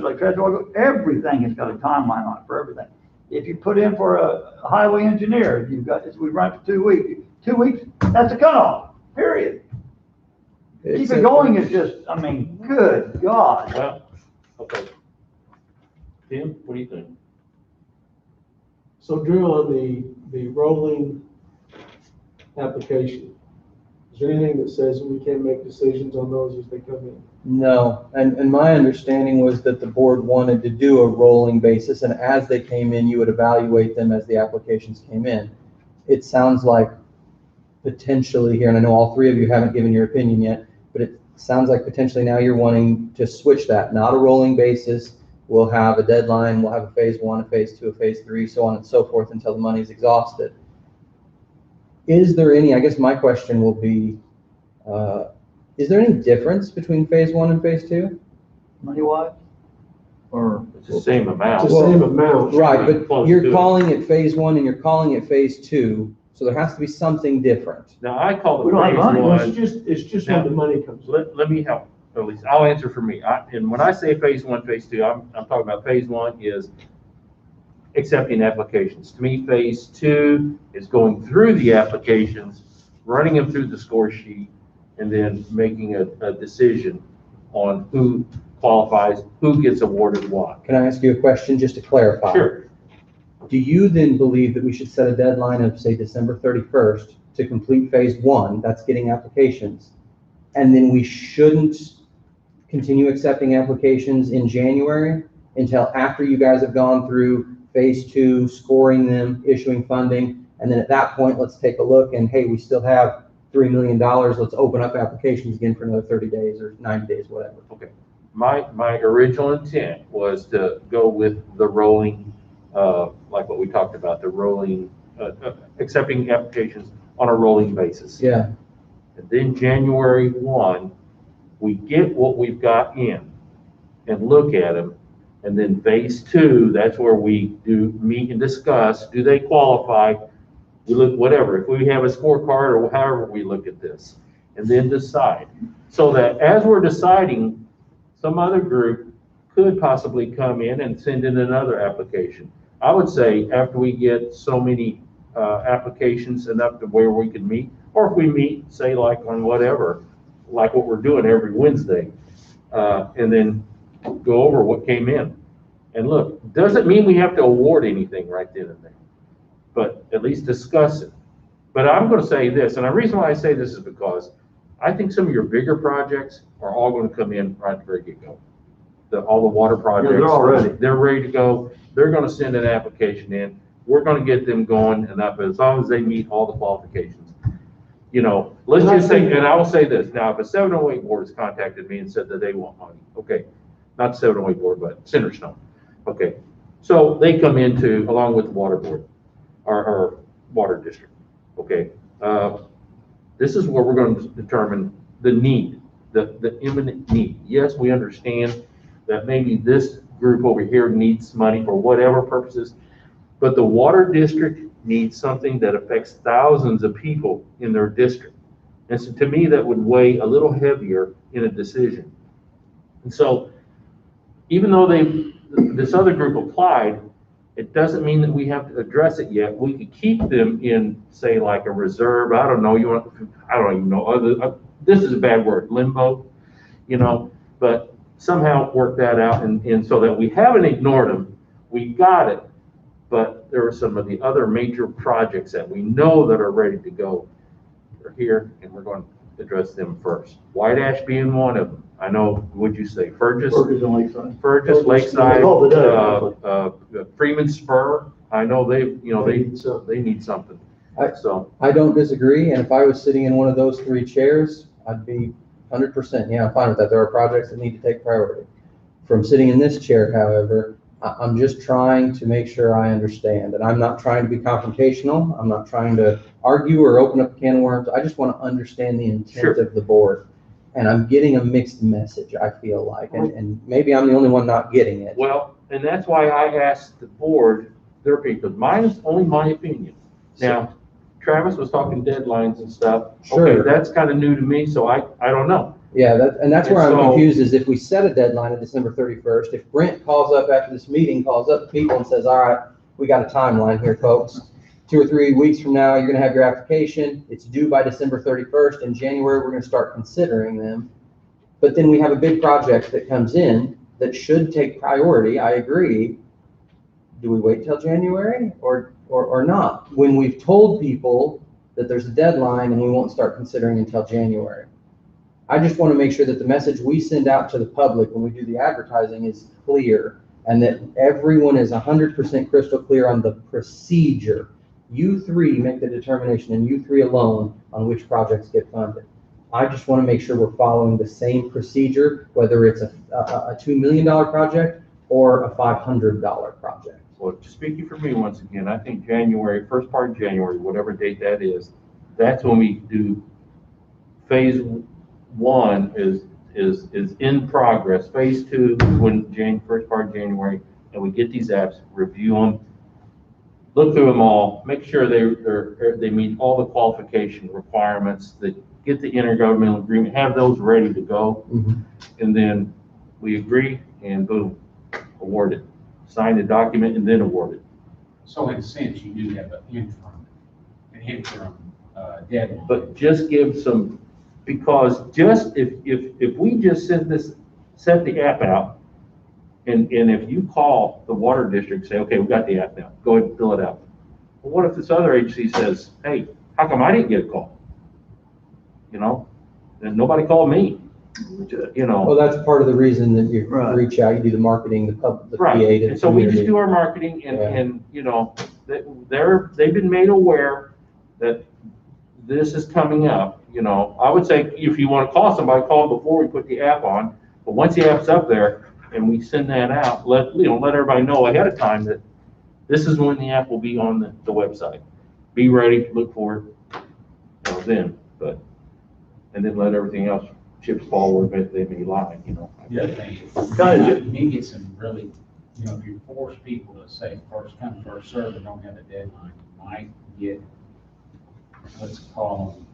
[SPEAKER 2] everything has got a timeline on it for everything. If you put in for a highway engineer, we run for 2 weeks. 2 weeks, that's a cutoff, period. Keep it going is just, good God.
[SPEAKER 1] Well, okay. Tim, what do you think?
[SPEAKER 6] So Drew, on the rolling application, is there anything that says that we can't make decisions on those as they come in?
[SPEAKER 3] No, and my understanding was that the board wanted to do a rolling basis, and as they came in, you would evaluate them as the applications came in. It sounds like potentially here, and I know all three of you haven't given your opinion yet, but it sounds like potentially now you're wanting to switch that, not a rolling basis. We'll have a deadline, we'll have a phase one, a phase two, a phase three, so on and so forth until the money's exhausted. Is there any, I guess my question will be, is there any difference between phase one and phase two?
[SPEAKER 2] Money-wise? Or,
[SPEAKER 1] It's the same amount.
[SPEAKER 6] It's the same amount.
[SPEAKER 3] Right, but
[SPEAKER 1] Close
[SPEAKER 3] you're
[SPEAKER 1] to it.
[SPEAKER 3] calling it phase one and you're calling it phase two, so there has to be something different.
[SPEAKER 1] Now, I call
[SPEAKER 2] We
[SPEAKER 1] it
[SPEAKER 2] don't have
[SPEAKER 1] phase
[SPEAKER 2] money.
[SPEAKER 6] Well,
[SPEAKER 1] one.
[SPEAKER 6] it's just when the money comes.
[SPEAKER 1] Let me help, at least, I'll answer for me. And when I say phase one, phase two, I'm talking about phase one is accepting applications. To me, phase two is going through the applications, running them through the score sheet, and then making a decision on who qualifies, who gets awarded what.
[SPEAKER 3] Can I ask you a question just to clarify?
[SPEAKER 1] Sure.
[SPEAKER 3] Do you then believe that we should set a deadline of, say, December 31st to complete phase one, that's getting applications, and then we shouldn't continue accepting applications in January until after you guys have gone through phase two, scoring them, issuing funding, and then at that point, let's take a look and, hey, we still have $3 million, let's open up applications again for another 30 days or 90 days, whatever.
[SPEAKER 1] Okay. My original intent was to go with the rolling, like what we talked about, the rolling, accepting applications on a rolling basis.
[SPEAKER 3] Yeah,
[SPEAKER 1] And then January 1, we get what we've got in and look at them. And then phase two, that's where we do meet and discuss, do they qualify? We look, whatever, if we have a scorecard or however we look at this, and then decide. So that as we're deciding, some other group could possibly come in and send in another application. I would say after we get so many applications enough to where we can meet, or if we meet, say like on whatever, like what we're doing every Wednesday, and then go over what came in. And look, doesn't mean we have to award anything right then and there, but at least discuss it. But I'm going to say this, and the reason why I say this is because I think some of your bigger projects are all going to come in right at the very get-go. All the water projects.
[SPEAKER 2] they're all ready.
[SPEAKER 1] They're ready to go. They're going to send an application in. We're going to get them going, and up as long as they meet all the qualifications. You know, let's just say, and I will say this, now, if a 708 board has contacted me and said that they want money, okay, not the 708 board, but Centerstone, okay. So they come into, along with the water board, our water district, okay. This is where we're going to determine the need, the imminent need. Yes, we understand that maybe this group over here needs money for whatever purposes, but the water district needs something that affects thousands of people in their district. And so to me, that would weigh a little heavier in a decision. And so even though this other group applied, it doesn't mean that we have to address it yet. We could keep them in, say, like a reserve. I don't know. I don't even know. This is a bad word, limbo, you know, but somehow work that out. And so that we haven't ignored them. We got it. But there are some of the other major projects that we know that are ready to go. They're here, and we're going to address them first. White Ash being one of them. I know, would you say Fergus?
[SPEAKER 2] Fergus and Lakeside.
[SPEAKER 1] Fergus, Lakeside,
[SPEAKER 2] Oh, today.
[SPEAKER 1] Freeman Spur. I know they need something. So
[SPEAKER 3] I don't disagree, and if I was sitting in one of those three chairs, I'd be 100%, yeah, I'm fine with that. There are projects that need to take priority. From sitting in this chair, however, I'm just trying to make sure I understand, and I'm not trying to be confrontational. I'm not trying to argue or open up a can of worms. I just want to understand the intent
[SPEAKER 1] Sure.
[SPEAKER 3] of the board. And I'm getting a mixed message, I feel like, and maybe I'm the only one not getting it.
[SPEAKER 1] well, and that's why I asked the board their opinion, because mine is only my opinion. Now, Travis was talking deadlines and stuff.
[SPEAKER 3] Sure.
[SPEAKER 1] Okay, that's kind of new to me, so I don't know.
[SPEAKER 3] Yeah, that's where
[SPEAKER 1] And
[SPEAKER 3] I'm
[SPEAKER 1] so-
[SPEAKER 3] confused, is if we set a deadline of December 31st, if Brent calls up after this meeting, calls up the people and says, all right, we got a timeline here, folks. 2 or 3 weeks from now, you're gonna have your application. It's due by December 31st. In January, we're gonna start considering them. But then we have a big project that comes in that should take priority, I agree. Do we wait till January or not? When we've told people that there's a deadline and we won't start considering until January. I just want to make sure that the message we send out to the public when we do the advertising is clear, and that everyone is 100% crystal clear on the procedure. You three make the determination, and you three alone, on which projects get funded. I just want to make sure we're following the same procedure, whether it's a $2 million project or a $500 project.
[SPEAKER 1] Well, speaking for me, once again, I think January, first part of January, whatever date that is, that's when we do phase one is in progress. Phase two, when first part of January, and we get these apps, review them, look through them all, make sure they meet all the qualification requirements, that get the intergovernmental agreement, have those ready to go, and then we agree, and boom, award it. Sign the document and then award it.
[SPEAKER 5] So in a sense, you do have an interim deadline.
[SPEAKER 1] But just give some, because just if we just set the app out, and if you call the water district, say, okay, we got the app now, go ahead and fill it out. Well, what if this other agency says, hey, how come I didn't get a call? You know, and nobody called me, you know.
[SPEAKER 3] Well, that's part of the reason that you
[SPEAKER 2] Right.
[SPEAKER 3] reach out, you do the marketing, the PA to
[SPEAKER 1] Right,
[SPEAKER 3] the
[SPEAKER 1] and so we just
[SPEAKER 3] community.
[SPEAKER 1] do our marketing
[SPEAKER 3] Yeah.
[SPEAKER 1] and, you know, they've been made aware that this is coming up, you know. I would say if you want to call somebody, call them before we put the app on, but once the app's up there and we send that out, let everybody know ahead of time that this is when the app will be on the website. Be ready, look for it, you know, then, and then let everything else chips fall where they may lie, you know.
[SPEAKER 5] The other thing is,
[SPEAKER 2] Kinda
[SPEAKER 5] you may get some really, you know, if you force people to say first come, first served, and don't have a deadline, you might get, let's call them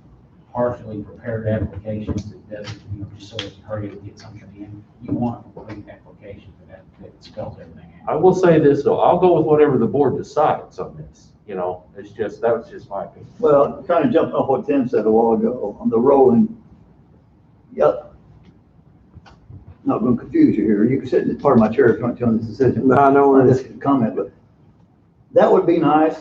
[SPEAKER 5] partially prepared applications that doesn't, you know, just so it's hurry to get something in. You want a complete application that spells everything out.
[SPEAKER 1] I will say this though, I'll go with whatever the board decides on this, you know, that was just my opinion.
[SPEAKER 2] Well, kind of jumping off what Tim said a while ago on the rolling. Yep. Not going to confuse you here. You can sit in part of my chair if you want to on this decision.
[SPEAKER 7] No, I know
[SPEAKER 2] On
[SPEAKER 7] where
[SPEAKER 2] this comment, but that would be nice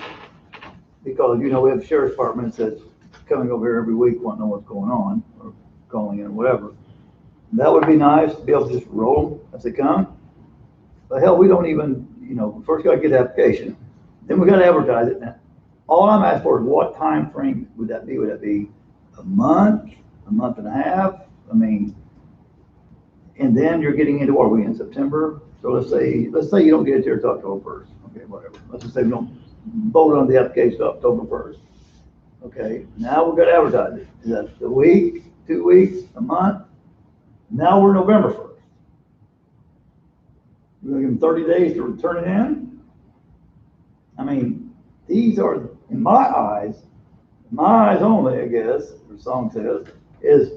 [SPEAKER 2] because, you know, we have sheriff's departments that's coming over here every week wanting to know what's going on or calling in or whatever. That would be nice to be able to just roll them as they come. But hell, we don't even, you know, first got to get the application. Then we got to advertise it. Now, all I'm asking for is what time frame would that be? Would that be a month and a half? I mean, and then you're getting into, what are we in September? So let's say you don't get it till October 1st. Okay, whatever. Let's just say we don't vote on the application till October 1st. Okay, now we've got to advertise it. Is that a week, 2 weeks, a month? Now we're November 1st. We're gonna give them 30 days to turn it in? I mean, these are, in my eyes only, I guess, the song says, is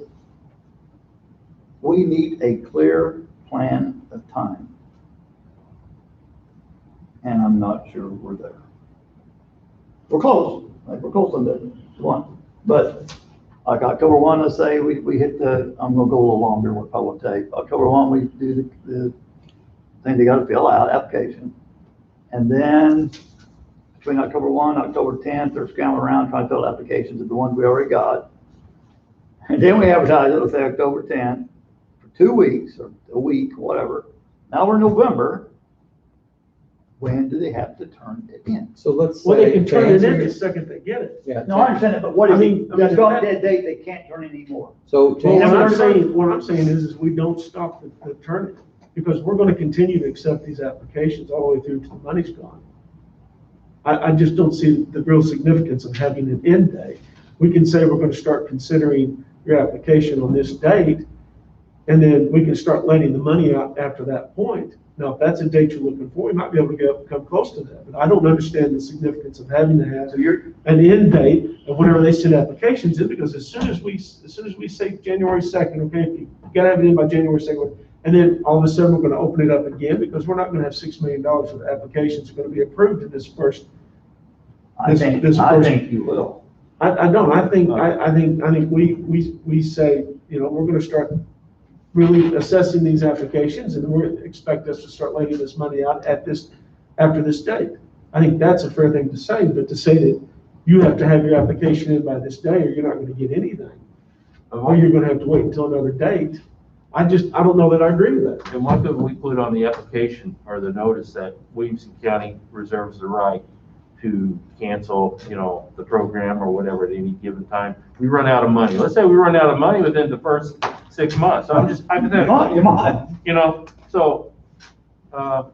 [SPEAKER 2] we need a clear plan of time. And I'm not sure we're there. We're close, like we're close on the one. But like October 1, let's say we hit I'm gonna go a little longer with public tape. October 1, we do the thing they gotta fill out, application. And then between October 1 and October 10th, they're scrambling around trying to fill applications of the ones we already got. And then we advertise it, let's say October 10th, for 2 weeks or a week, whatever. Now we're November. When do they have to turn it in?
[SPEAKER 3] So let's
[SPEAKER 6] Well, they
[SPEAKER 3] say,
[SPEAKER 6] can
[SPEAKER 3] to
[SPEAKER 6] turn it
[SPEAKER 3] answer
[SPEAKER 6] in
[SPEAKER 3] your-
[SPEAKER 6] the second they get it.
[SPEAKER 3] yeah,
[SPEAKER 2] No, I understand that, but what
[SPEAKER 6] I
[SPEAKER 2] is
[SPEAKER 6] mean,
[SPEAKER 2] it? That's got
[SPEAKER 6] that-
[SPEAKER 2] that date, they can't turn it anymore.
[SPEAKER 3] so to
[SPEAKER 6] Well,
[SPEAKER 3] answer,
[SPEAKER 6] what I'm saying is we don't stop the turning, because we're gonna continue to accept these applications all the way through till the money's gone. I just don't see the real significance of having an end date. We can say we're gonna start considering your application on this date, and then we can start letting the money out after that point. Now, if that's a date you're looking for, we might be able to come close to that, but I don't understand the significance of having to have
[SPEAKER 2] So you're,
[SPEAKER 6] an end date of whenever they send applications in, because as soon as we say January 2nd, okay, you gotta have it in by January 2nd, and then all of a sudden we're gonna open it up again, because we're not gonna have $6 million worth of applications are gonna be approved in this first.
[SPEAKER 2] I think you will.
[SPEAKER 6] I don't, I think we say, you know, we're gonna start really assessing these applications, and we expect us to start laying this money out after this date. I think that's a fair thing to say, but to say that you have to have your application in by this day, or you're not gonna get anything, or you're gonna have to wait until another date, I don't know that I agree with that.
[SPEAKER 1] And one thing we put on the application or the notice that Williamson County reserves the right to cancel, the program or whatever at any given time. We run out of money. Let's say we run out of money within the first 6 months. So I'm just hypothetical,
[SPEAKER 2] You might.
[SPEAKER 1] so,
[SPEAKER 3] No,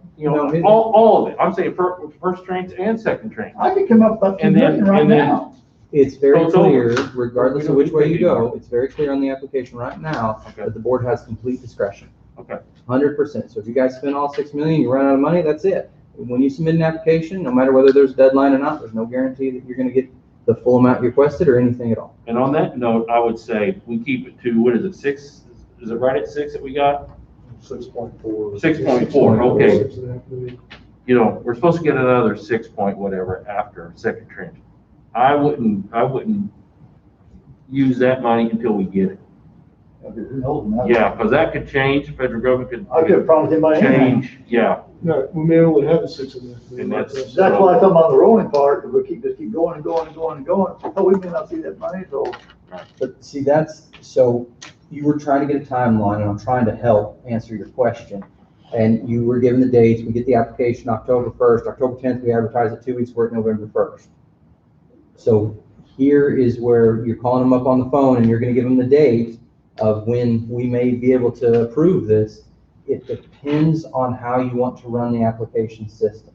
[SPEAKER 1] all of it. I'm saying first tranche and second tranche.
[SPEAKER 2] I could come up with about 2
[SPEAKER 1] And then-
[SPEAKER 2] million right
[SPEAKER 1] and then-
[SPEAKER 2] now.
[SPEAKER 3] It's very
[SPEAKER 1] So it's over.
[SPEAKER 3] clear, regardless of which way you go, it's very clear on the application right now
[SPEAKER 1] Okay.
[SPEAKER 3] that the board has complete discretion.
[SPEAKER 1] Okay.
[SPEAKER 3] 100%. So if you guys spend all 6 million, you run out of money, that's it. When you submit an application, no matter whether there's a deadline or not, there's no guarantee that you're gonna get the full amount you requested or anything at all.
[SPEAKER 1] And on that note, I would say we keep it to, what is it, 6? Is it right at 6 that we got?
[SPEAKER 4] 6.4.
[SPEAKER 1] 6.4, okay.
[SPEAKER 6] 6.5 million.
[SPEAKER 1] We're supposed to get another 6 point whatever after second tranche. I wouldn't use that money until we get it.
[SPEAKER 2] Who knows now?
[SPEAKER 1] Yeah, because that could change, federal government could
[SPEAKER 2] I could have promised anybody anything.
[SPEAKER 1] change, yeah.
[SPEAKER 6] No, we may only have the 6.5 million.
[SPEAKER 1] And that's-
[SPEAKER 2] That's why I come on the rolling part, if we just keep going and going and going and going, so we may not see that money, so.
[SPEAKER 3] But see, so you were trying to get a timeline, and I'm trying to help answer your question. And you were given the dates, we get the application October 1st, October 10th, we advertise it 2 weeks work, November 1st. So here is where you're calling them up on the phone and you're gonna give them the date of when we may be able to approve this. It depends on how you want to run the application system.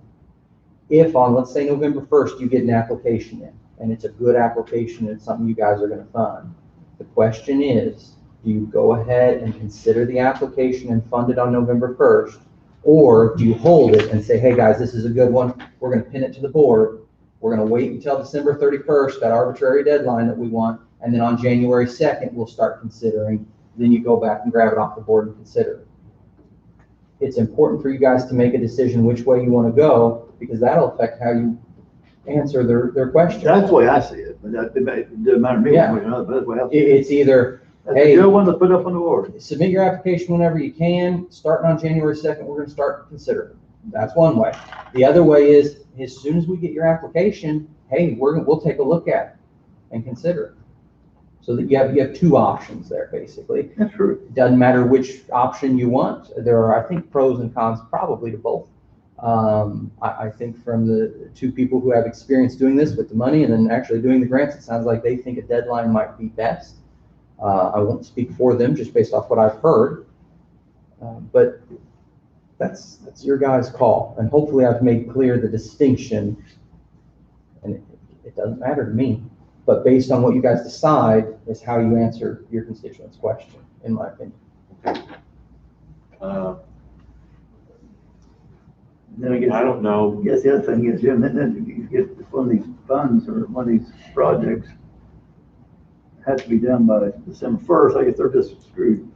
[SPEAKER 3] If on, let's say, November 1st, you get an application in, and it's a good application, and it's something you guys are gonna fund, the question is, do you go ahead and consider the application and fund it on November 1st? Or do you hold it and say, hey, guys, this is a good one, we're gonna pin it to the board, we're gonna wait until December 31st, that arbitrary deadline that we want, and then on January 2nd, we'll start considering, then you go back and grab it off the board and consider it. It's important for you guys to make a decision which way you wanna go, because that'll affect how you answer their question.
[SPEAKER 2] That's the way I see it, but that, it doesn't matter to me,
[SPEAKER 3] Yeah.
[SPEAKER 2] one way or another, but that's the way I see it.
[SPEAKER 3] It's either,
[SPEAKER 2] That's a
[SPEAKER 3] hey,
[SPEAKER 2] good one to put up on the board.
[SPEAKER 3] submit your application whenever you can, starting on January 2nd, we're gonna start considering. That's one way. The other way is, as soon as we get your application, hey, we'll take a look at it and consider it. So that you have 2 options there, basically.
[SPEAKER 2] That's true.
[SPEAKER 3] It doesn't matter which option you want. There are, I think, pros and cons probably to both. I think from the 2 people who have experience doing this with the money and then actually doing the grants, it sounds like they think a deadline might be best. I won't speak for them just based off what I've heard. But that's your guys' call. And hopefully I've made clear the distinction. And it doesn't matter to me, but based on what you guys decide is how you answer your constituents' question, in my opinion.
[SPEAKER 2] Then I guess,
[SPEAKER 1] I don't know.
[SPEAKER 2] I guess the other thing is, Jim, then you get one of these funds or one of these projects has to be done by December 1st, I guess they're just screwed.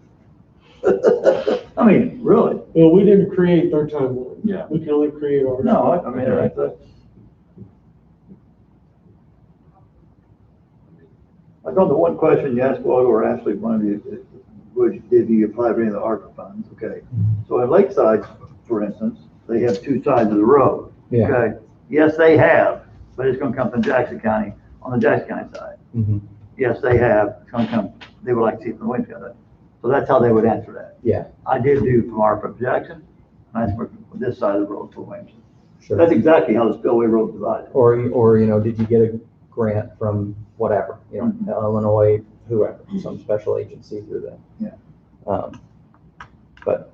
[SPEAKER 2] I mean, really?
[SPEAKER 6] Well, we didn't create their timeline.
[SPEAKER 1] Yeah.
[SPEAKER 6] We can only create ours.
[SPEAKER 2] No, I mean, I know the one question you asked, well, or Ashley, one of you, did you apply for any of the ARPA funds? Okay. So at Lakeside, for instance, they have 2 sides of the road.
[SPEAKER 3] Yeah.
[SPEAKER 2] Okay. Yes, they have, but it's gonna come from Jackson County, on the Jackson County side.
[SPEAKER 3] Mm-hmm.
[SPEAKER 2] Yes, they have, it's gonna come, they would like to see it from Wayne County. So that's how they would answer that.
[SPEAKER 3] Yeah,
[SPEAKER 2] I did do from ARPA Jackson, and I worked for this side of the road for Wayne.
[SPEAKER 3] sure.
[SPEAKER 2] That's exactly how the spillway road is divided.
[SPEAKER 3] Or, did you get a grant from whatever, Illinois, whoever, some special agency through them?
[SPEAKER 2] Yeah.
[SPEAKER 3] But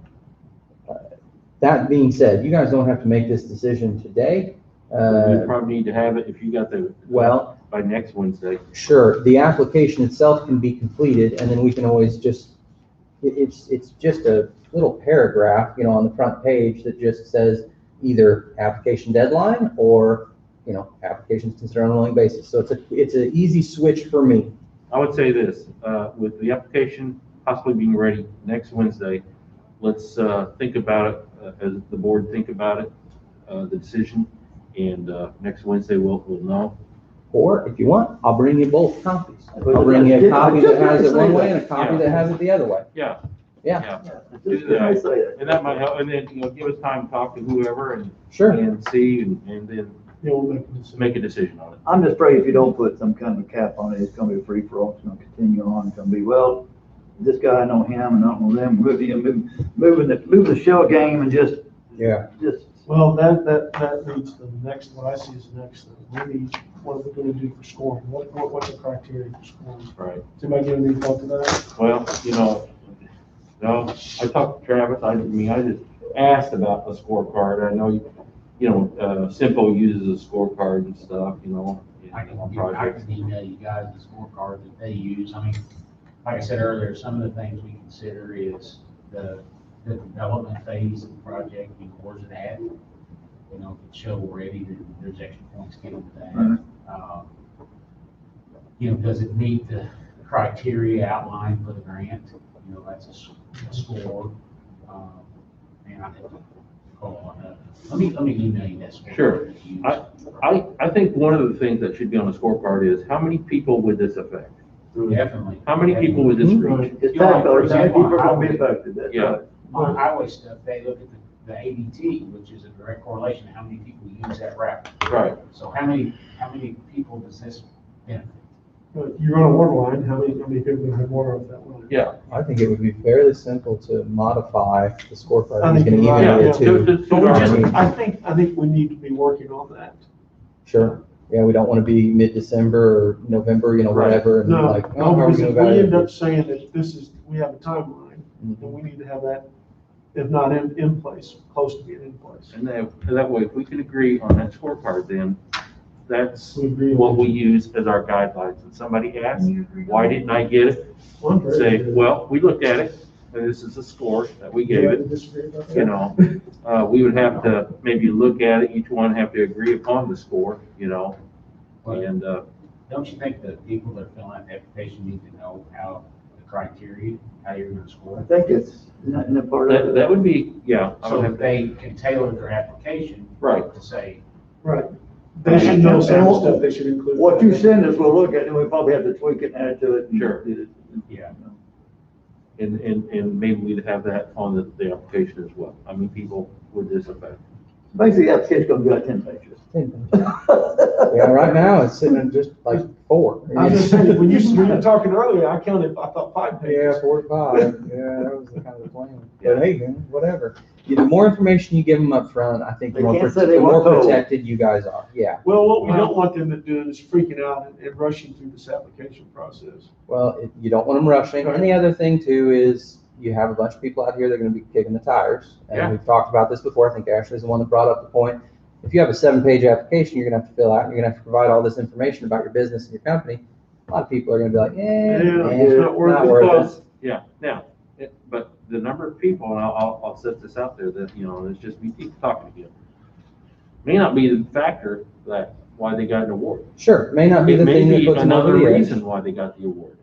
[SPEAKER 3] that being said, you guys don't have to make this decision today.
[SPEAKER 1] We probably need to have it if you got
[SPEAKER 3] Well,
[SPEAKER 1] by next Wednesday.
[SPEAKER 3] sure, the application itself can be completed, and then we can always just, it's just a little paragraph, on the front page that just says either application deadline or, applications considered on a rolling basis. So it's an easy switch for me.
[SPEAKER 1] I would say this, with the application possibly being ready next Wednesday, let's think about it, as the board think about it, the decision, and next Wednesday we'll know.
[SPEAKER 3] Or if you want, I'll bring you both copies.
[SPEAKER 2] Well,
[SPEAKER 3] I'll bring you a
[SPEAKER 2] yeah,
[SPEAKER 3] copy
[SPEAKER 2] just
[SPEAKER 3] that has it
[SPEAKER 2] say
[SPEAKER 3] one
[SPEAKER 2] that.
[SPEAKER 3] way and a copy
[SPEAKER 1] Yeah.
[SPEAKER 3] that has it the other way.
[SPEAKER 1] Yeah.
[SPEAKER 3] Yeah.
[SPEAKER 1] Do
[SPEAKER 2] Just
[SPEAKER 1] that.
[SPEAKER 2] say that.
[SPEAKER 1] And that might help, and then, give us time to talk to whoever and
[SPEAKER 3] Sure.
[SPEAKER 1] and see, and then
[SPEAKER 6] Yeah, we'll make a decision.
[SPEAKER 1] make a decision on it.
[SPEAKER 2] I'm just afraid if you don't put some kind of a cap on it, it's gonna be a free-for-all, it's gonna continue on, it's gonna be, well, this guy, I know him, and I don't know them, moving the shell game and just
[SPEAKER 3] Yeah.
[SPEAKER 6] Well, that leads to the next, what I see as the next thing. We need, what are we gonna do for scoring? What's the criteria for scoring?
[SPEAKER 1] Right.
[SPEAKER 6] Does anybody give any thought to that?
[SPEAKER 1] Well, no, I talked to Travis, I just asked about the scorecard. I know, Simple uses a scorecard and stuff,
[SPEAKER 5] I can,
[SPEAKER 1] on
[SPEAKER 5] I
[SPEAKER 1] projects.
[SPEAKER 5] can email you guys the scorecard that they use. I mean, like I said earlier, some of the things we consider is the development phase of the project, where's it at? If it's shovel ready, then there's extra points given to
[SPEAKER 2] Right.
[SPEAKER 5] that. Does it meet the criteria outlined for the grant? That's a score. And I have to call on that. Let me email you that scorecard.
[SPEAKER 1] Sure.
[SPEAKER 5] that you use.
[SPEAKER 1] I think one of the things that should be on the scorecard is how many people would this affect?
[SPEAKER 5] Definitely.
[SPEAKER 1] How many people would this reach?
[SPEAKER 2] It's tax dollars, how many people are gonna be affected? That's
[SPEAKER 1] Yeah.
[SPEAKER 2] right.
[SPEAKER 5] On highway stuff, they look at the ADT, which is a direct correlation, to how many people use that route.
[SPEAKER 1] Right.
[SPEAKER 5] So how many people does this benefit?
[SPEAKER 6] But you run a water line, how many people have water off that line?
[SPEAKER 1] Yeah.
[SPEAKER 3] I think it would be fairly simple to modify the scorecard.
[SPEAKER 6] I
[SPEAKER 3] He's
[SPEAKER 6] think
[SPEAKER 3] gonna
[SPEAKER 6] you're right,
[SPEAKER 3] email
[SPEAKER 6] yeah.
[SPEAKER 3] it to.
[SPEAKER 6] So we just,
[SPEAKER 3] Army.
[SPEAKER 6] I think we need to be working on that.
[SPEAKER 3] Sure. Yeah, we don't want to be mid-December or November,
[SPEAKER 1] Right.
[SPEAKER 3] whatever, and
[SPEAKER 6] No,
[SPEAKER 3] like,
[SPEAKER 6] no,
[SPEAKER 3] oh, how are we
[SPEAKER 6] because
[SPEAKER 3] gonna
[SPEAKER 6] if we end
[SPEAKER 3] evaluate
[SPEAKER 6] up saying that we have a timeline,
[SPEAKER 3] it?
[SPEAKER 6] then we need to have that, if not in place, close to being in place.
[SPEAKER 1] And that way, if we can agree on that scorecard, then that's
[SPEAKER 6] We agree on
[SPEAKER 1] what we
[SPEAKER 6] that.
[SPEAKER 1] use as our guidelines. And somebody asks, why didn't I get it?
[SPEAKER 6] Well, I'm very
[SPEAKER 1] Say,
[SPEAKER 6] good.
[SPEAKER 1] well, we looked at it, and this is the score that we
[SPEAKER 6] You
[SPEAKER 1] gave
[SPEAKER 6] have
[SPEAKER 1] it.
[SPEAKER 6] to disagree about that?
[SPEAKER 1] We would have to maybe look at it, each one have to agree upon the score, and,
[SPEAKER 5] Don't you think the people that are filling out the application need to know how the criteria, how you're gonna
[SPEAKER 2] I
[SPEAKER 5] score?
[SPEAKER 2] think it's in a part of
[SPEAKER 1] that would be, yeah. I
[SPEAKER 5] So
[SPEAKER 1] would
[SPEAKER 5] that
[SPEAKER 1] have to-
[SPEAKER 5] they can tailor their application.
[SPEAKER 1] Right.
[SPEAKER 5] To say,
[SPEAKER 6] Right. They should know some stuff they should include.
[SPEAKER 2] What you send us, we'll look at it, and we probably have to tweak it and add to it.
[SPEAKER 1] Sure.
[SPEAKER 5] yeah,
[SPEAKER 1] And maybe we'd have that on the application as well. How many people would this affect?
[SPEAKER 2] Basically, the application's gonna be like 10 pages.
[SPEAKER 3] Yeah, right now, it's sitting at just like 4.
[SPEAKER 6] I was just saying, when you were talking earlier, I thought 5 pages.
[SPEAKER 3] Yeah, 4 to 5, yeah, that was the kind of the plan. But hey, man, whatever. The more information you give them up front, I think the
[SPEAKER 2] They
[SPEAKER 3] more
[SPEAKER 2] can't say they
[SPEAKER 3] the more
[SPEAKER 2] weren't told.
[SPEAKER 3] protected you guys are, yeah.
[SPEAKER 6] Well, what we don't want them to do is freaking out and rushing through this application process.
[SPEAKER 3] Well, you don't want them rushing. And the other thing too is you have a bunch of people out here that are gonna be kicking the tires.
[SPEAKER 1] Yeah.
[SPEAKER 3] And we've talked about this before. I think Ashley's the one that brought up the point. If you have a 7-page application, you're gonna have to fill out, and you're gonna have to provide all this information about your business and your company. A lot of people are gonna be like,
[SPEAKER 6] It's not worth
[SPEAKER 3] not
[SPEAKER 6] it.
[SPEAKER 3] worth it.
[SPEAKER 1] Because, yeah, now, but the number of people, and I'll set this out there, that, it's just we keep talking again, may not be the factor that why they got an award.
[SPEAKER 3] Sure, may not be
[SPEAKER 1] It
[SPEAKER 3] the
[SPEAKER 1] may
[SPEAKER 3] thing that
[SPEAKER 1] be
[SPEAKER 3] puts them over
[SPEAKER 1] another
[SPEAKER 3] the edge.
[SPEAKER 1] reason why they got the award.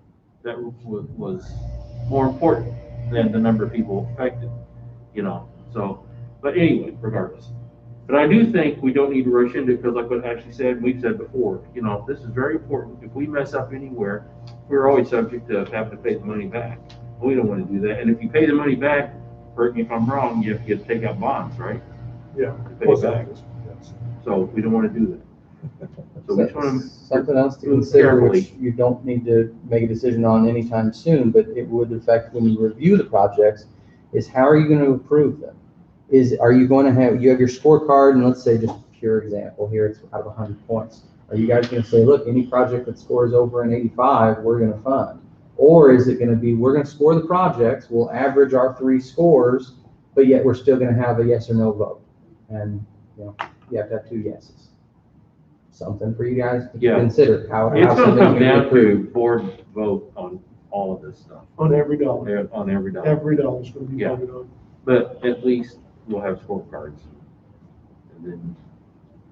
[SPEAKER 1] That was more important than the number of people affected, so, but anyway, regardless. But I do think we don't need to rush into it, because like what Ashley said, and we've said before, this is very important. If we mess up anywhere, we're always subject to having to pay the money back. We don't want to do that. And if you pay the money back, correct me if I'm wrong, you have to take out bonds, right?
[SPEAKER 4] Yeah.
[SPEAKER 1] To pay it back. So we don't want to do that. So we just want to,
[SPEAKER 3] Something else to
[SPEAKER 1] move
[SPEAKER 3] consider, which
[SPEAKER 1] carefully.
[SPEAKER 3] you don't need to make a decision on anytime soon, but it would affect when you review the projects, is how are you going to approve them? Are you going to have your scorecard, and let's say, just a pure example here, it's out of 100 points. Are you guys going to say, look, any project that scores over an 85, we're going to fund? Or is it going to be, we're going to score the projects, we'll average our 3 scores, but yet we're still going to have a yes or no vote? And, you have to have 2 yeses. Something for you guys to
[SPEAKER 1] Yeah.
[SPEAKER 3] consider. How
[SPEAKER 1] it's going to
[SPEAKER 3] something
[SPEAKER 1] come
[SPEAKER 3] can be
[SPEAKER 1] down to
[SPEAKER 3] approved.
[SPEAKER 1] board vote on all of this stuff,
[SPEAKER 6] On every dollar.
[SPEAKER 1] on every dollar.
[SPEAKER 6] Every dollar's gonna be
[SPEAKER 1] Yeah.
[SPEAKER 6] voted on.
[SPEAKER 1] But at least we'll have scorecards. And then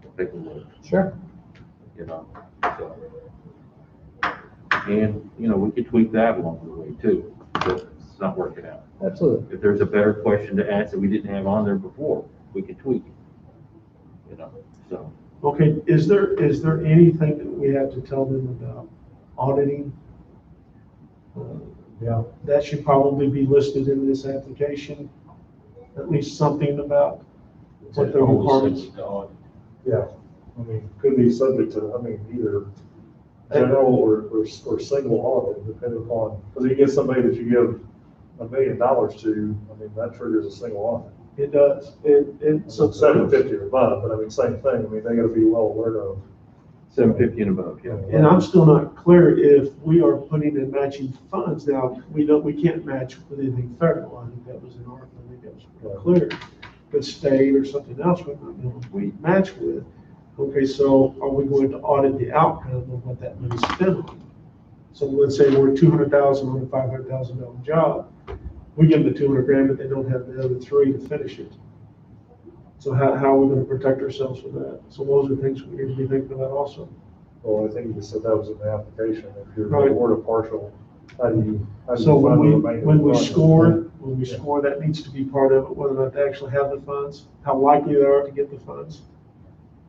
[SPEAKER 1] we'll take a look,
[SPEAKER 3] Sure.
[SPEAKER 1] so. And, we could tweak that along the way too, if it's not working out.
[SPEAKER 3] Absolutely.
[SPEAKER 1] If there's a better question to ask that we didn't have on there before, we could tweak it, so.
[SPEAKER 6] Okay, is there anything that we have to tell them about auditing?
[SPEAKER 4] Yeah.
[SPEAKER 6] That should probably be listed in this application, at least something about what their
[SPEAKER 5] always
[SPEAKER 6] requirements.
[SPEAKER 5] subject to audit.
[SPEAKER 4] Yeah, could be subject to, either general or single audit, depending upon, because you get somebody that you give $1 million to, that triggers a single audit.
[SPEAKER 6] It does, and
[SPEAKER 4] So
[SPEAKER 6] so.
[SPEAKER 4] 750 or above, but I mean, same thing, I mean, they gotta be well aware of.
[SPEAKER 1] 750 and above, yeah.
[SPEAKER 6] And I'm still not clear if we are putting in matching funds. Now, we can't match with anything federal. I think that was in ARPA, I think that was pretty clear. But state or something else we might be able to match with. Okay, so are we going to audit the outcome of what that money's spent on? So let's say we're $200,000 on a $500,000 job. We give them the 200 grand, but they don't have the other 3 to finish it. So how are we gonna protect ourselves from that? So those are things we need to be thinking about also.
[SPEAKER 4] Well, I think you just said that was in the application, if you're
[SPEAKER 6] Right.
[SPEAKER 4] awarded partial, how do you
[SPEAKER 6] So when
[SPEAKER 4] fund the
[SPEAKER 6] we,
[SPEAKER 4] remaining
[SPEAKER 6] when we
[SPEAKER 4] funds?
[SPEAKER 6] score, that needs to be part of it, whether or not they actually have the funds, how likely they are to get the funds.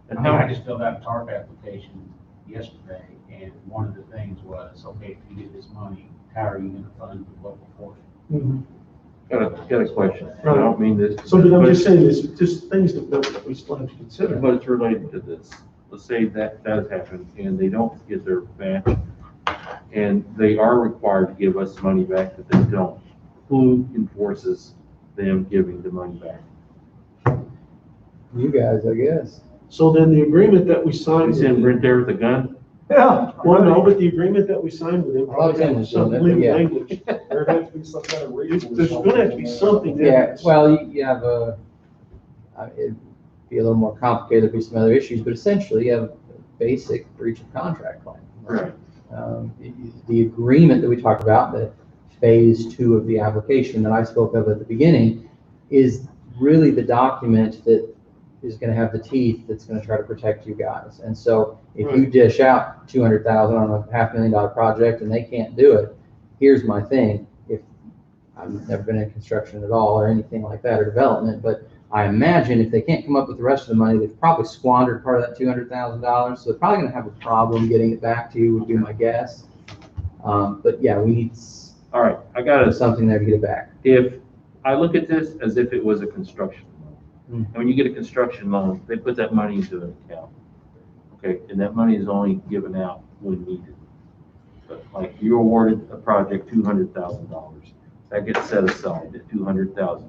[SPEAKER 1] And
[SPEAKER 5] I mean, I
[SPEAKER 1] how,
[SPEAKER 5] just filled out a TARP application yesterday, and one of the things was, okay, if you get this money, how are you gonna fund the local portion?
[SPEAKER 1] got a question. I don't mean this.
[SPEAKER 6] So but I'm
[SPEAKER 1] but
[SPEAKER 6] just saying, this just things that we still have to consider.
[SPEAKER 1] But it's related to this. Let's say that does happen and they don't get their match and they are required to give us money back that they don't. Who enforces them giving the money back?
[SPEAKER 3] You guys, I guess.
[SPEAKER 6] So then the agreement that we
[SPEAKER 1] We
[SPEAKER 6] signed.
[SPEAKER 1] send Brent there with a gun?
[SPEAKER 4] Yeah.
[SPEAKER 6] Well, no, but the agreement that we signed with them.
[SPEAKER 3] A lot of
[SPEAKER 6] probably
[SPEAKER 3] times
[SPEAKER 6] has some
[SPEAKER 3] it's doing
[SPEAKER 6] legal
[SPEAKER 3] it, yeah.
[SPEAKER 6] language.
[SPEAKER 4] There has to be some kind of reason.
[SPEAKER 6] There's gonna have to be something in
[SPEAKER 3] Yeah,
[SPEAKER 6] this.
[SPEAKER 3] well, you have it'd be a little more complicated, there'd be some other issues, but essentially you have a basic breach of contract claim.
[SPEAKER 1] Right.
[SPEAKER 3] The agreement that we talked about, the phase 2 of the application that I spoke of at the beginning, is really the document that is gonna have the teeth that's gonna try to protect you guys. And so if you dish out 200,000 on a $500,000 project and they can't do it, here's my thing. If I've never been in construction at all or anything like that or development, but I imagine if they can't come up with the rest of the money, they've probably squandered part of that $200,000. So they're probably gonna have a problem getting it back to you, would be my guess. But yeah, we need
[SPEAKER 1] All right, I got
[SPEAKER 3] something there to get it back.
[SPEAKER 1] If I look at this as if it was a construction loan.
[SPEAKER 3] Mm.
[SPEAKER 1] And when you get a construction loan, they put that money into an account. Okay, and that money is only given out when needed. But like you awarded a project $200,000, that gets set aside at $200,000.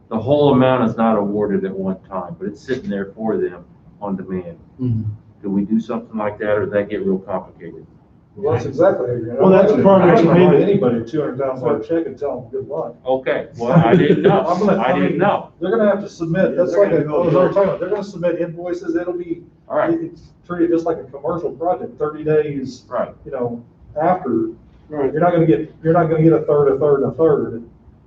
[SPEAKER 1] The whole amount is not awarded at one time, but it's sitting there for them on demand.
[SPEAKER 3] Mhm.
[SPEAKER 1] Do we do something like that, or does that get real complicated?
[SPEAKER 4] Well, that's exactly how you're gonna.
[SPEAKER 6] Well, that's a progress
[SPEAKER 4] I'm not gonna write
[SPEAKER 6] payment.
[SPEAKER 4] anybody a $200,000 check and tell them good luck.
[SPEAKER 1] Okay, well, I didn't know. I
[SPEAKER 4] mean,
[SPEAKER 1] didn't know.
[SPEAKER 4] They're gonna have to submit, that's
[SPEAKER 2] They're
[SPEAKER 4] like,
[SPEAKER 2] gonna
[SPEAKER 4] I
[SPEAKER 2] go
[SPEAKER 4] was
[SPEAKER 2] do
[SPEAKER 4] already
[SPEAKER 2] it.
[SPEAKER 4] talking about, they're gonna submit invoices, it'll be,
[SPEAKER 1] All right,
[SPEAKER 4] it's treated just like a commercial project, 30 days,
[SPEAKER 1] right.
[SPEAKER 4] you know, after.
[SPEAKER 6] Right.
[SPEAKER 4] You're not gonna get a third, a third, and a third.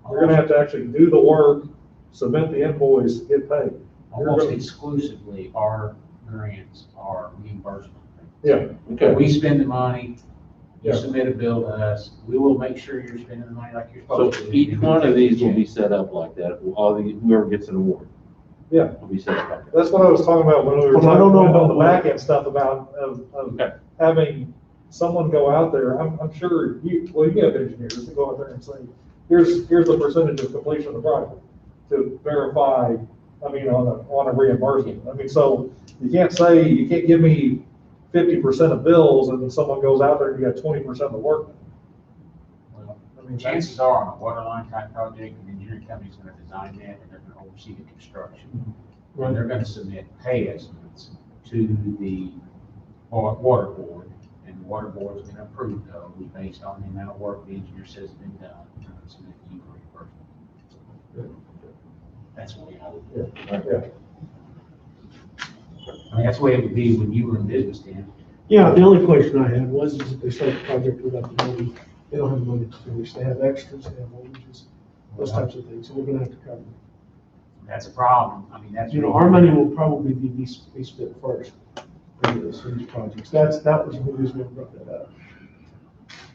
[SPEAKER 4] You're gonna have to actually do the work, submit the invoice, get paid.
[SPEAKER 5] Almost exclusively, our grants are reimbursement.
[SPEAKER 4] Yeah,
[SPEAKER 1] Okay.
[SPEAKER 5] We spend the money, you
[SPEAKER 4] Yeah.
[SPEAKER 5] submit a bill to us, we will make sure you're spending the money like you're
[SPEAKER 1] So
[SPEAKER 5] supposed to.
[SPEAKER 1] each one of these will be set up like that, whoever gets an award.
[SPEAKER 4] Yeah.
[SPEAKER 1] Will be set up like that.
[SPEAKER 4] that's what I was talking about when we were
[SPEAKER 6] Well, I
[SPEAKER 4] talking
[SPEAKER 6] don't know
[SPEAKER 4] about the
[SPEAKER 6] about
[SPEAKER 4] back end stuff about, of
[SPEAKER 1] Okay.
[SPEAKER 4] having someone go out there, I'm sure you have engineers that go out there and say, here's the percentage of completion of the project to verify, I mean, on a reimbursement. I mean, so you can't give me 50% of bills and then someone goes out there and you got 20% of the work.
[SPEAKER 5] Well,
[SPEAKER 4] I mean,
[SPEAKER 5] chances are on a water line type project, an engineering company's gonna design that and they're gonna oversee the construction. And they're gonna submit pay estimates to the water board, and the water board is gonna approve those based on the amount of work the engineer says has been done. They're gonna submit to you for reimbursement. That's the way I would do it.
[SPEAKER 4] Yeah.
[SPEAKER 5] I mean, that's the way it would be when you were in business, Dan.
[SPEAKER 6] Yeah, the only question I had was, is if they start the project without the money, they don't have the money to finish, they have extras, they have overages, those types of things, so we're gonna have to cover them.
[SPEAKER 5] That's a problem. I mean, that's.
[SPEAKER 6] You know, our money will probably be spent first for these projects, that was the reason we brought that up.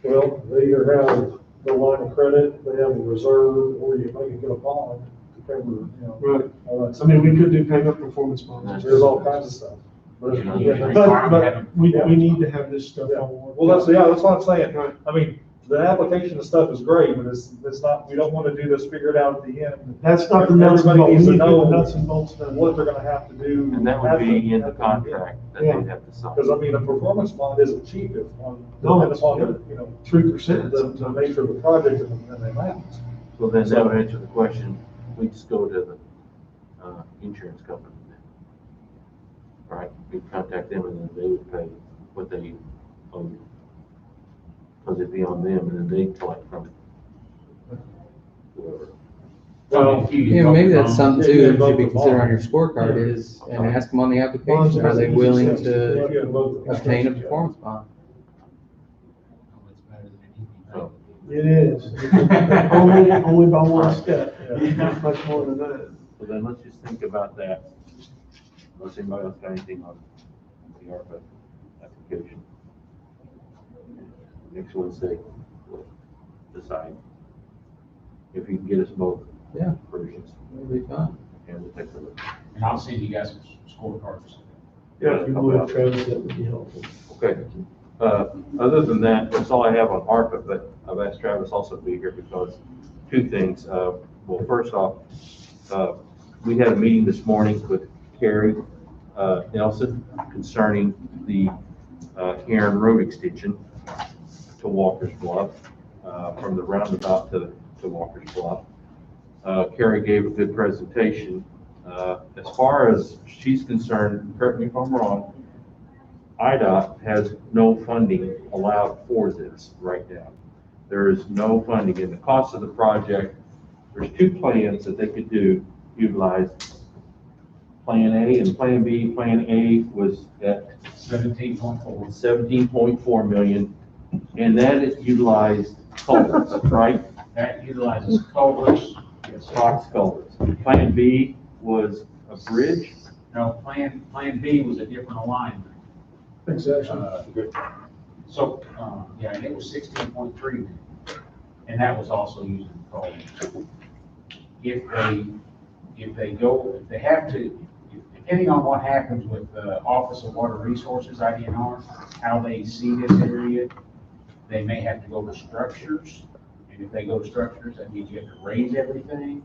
[SPEAKER 4] Well, they either have the line of credit, they have a reserve, or you might get a bond to cover, you know,
[SPEAKER 6] Right,
[SPEAKER 4] all that
[SPEAKER 6] I
[SPEAKER 4] stuff.
[SPEAKER 6] mean, we could do payment performance bonds.
[SPEAKER 4] There's all kinds of stuff. But,
[SPEAKER 5] You know,
[SPEAKER 4] yeah,
[SPEAKER 6] But we need to have this stuff
[SPEAKER 4] Yeah.
[SPEAKER 6] all.
[SPEAKER 4] well, that's what I'm saying. I mean, the application and stuff is great, but it's not, we don't want to do this, figure it out at the end.
[SPEAKER 6] That's not the nuts and
[SPEAKER 4] Everybody
[SPEAKER 6] bolts,
[SPEAKER 4] needs
[SPEAKER 6] we
[SPEAKER 4] to
[SPEAKER 6] need the
[SPEAKER 4] know
[SPEAKER 6] nuts and bolts done.
[SPEAKER 4] what they're gonna have to do.
[SPEAKER 1] And that would be in the contract that
[SPEAKER 6] Yeah.
[SPEAKER 1] they'd have to sign.
[SPEAKER 4] Because, I mean, a performance bond isn't cheap if on,
[SPEAKER 6] No,
[SPEAKER 4] depending upon the, you know,
[SPEAKER 6] 3%.
[SPEAKER 4] the nature of the project and the amount.
[SPEAKER 1] So then that would answer the question, we just go to insurance company. Right, we contact them and then they would pay what they owe. Because it'd be on them and then they collect from whoever.
[SPEAKER 4] Well,
[SPEAKER 3] Yeah, maybe that's something too,
[SPEAKER 4] Yeah,
[SPEAKER 3] that should be
[SPEAKER 4] both
[SPEAKER 3] considered on
[SPEAKER 4] them.
[SPEAKER 3] your scorecard is, and ask them on the application, are they willing to
[SPEAKER 4] Yeah, both the
[SPEAKER 3] obtain a
[SPEAKER 4] construction
[SPEAKER 3] performance bond?
[SPEAKER 5] Oh, it's better than anything.
[SPEAKER 1] So,
[SPEAKER 6] It is. Only by one step, not much more than that.
[SPEAKER 1] so then let's just think about that. Unless anybody else got anything on the ARPA application. Next Wednesday, we'll decide if you can get us both
[SPEAKER 3] Yeah.
[SPEAKER 1] versions
[SPEAKER 3] That'll be fine.
[SPEAKER 1] and we'll take a look.
[SPEAKER 5] And I'll send you guys some scorecards.
[SPEAKER 6] Yeah, if you would, Travis, that would be helpful.
[SPEAKER 1] Okay. Other than that, that's all I have on ARPA, but I've asked Travis also to be here because two things. Well, first off, we had a meeting this morning with Carrie Nelson concerning the Heron Road extension to Walker's Bluff, from the roundabout to Walker's Bluff. Carrie gave a good presentation. As far as she's concerned, correct me if I'm wrong, IDOT has no funding allowed for this right now. There is no funding, and the cost of the project, there's two plans that they could utilize. Plan A and Plan B. Plan A was at
[SPEAKER 5] 17.4.
[SPEAKER 1] 17.4 million, and that is utilized culverts, right?
[SPEAKER 5] That utilizes culverts.
[SPEAKER 1] Box culverts. Plan B was a bridge.
[SPEAKER 5] No, Plan B was a different alignment.
[SPEAKER 4] Exactly.
[SPEAKER 5] Yeah, and it was 16.3 million, and that was also using culverts. If they have to, depending on what happens with the Office of Water Resources, IDNR, how they see this area, they may have to go to structures. And if they go to structures, that means you have to raise everything.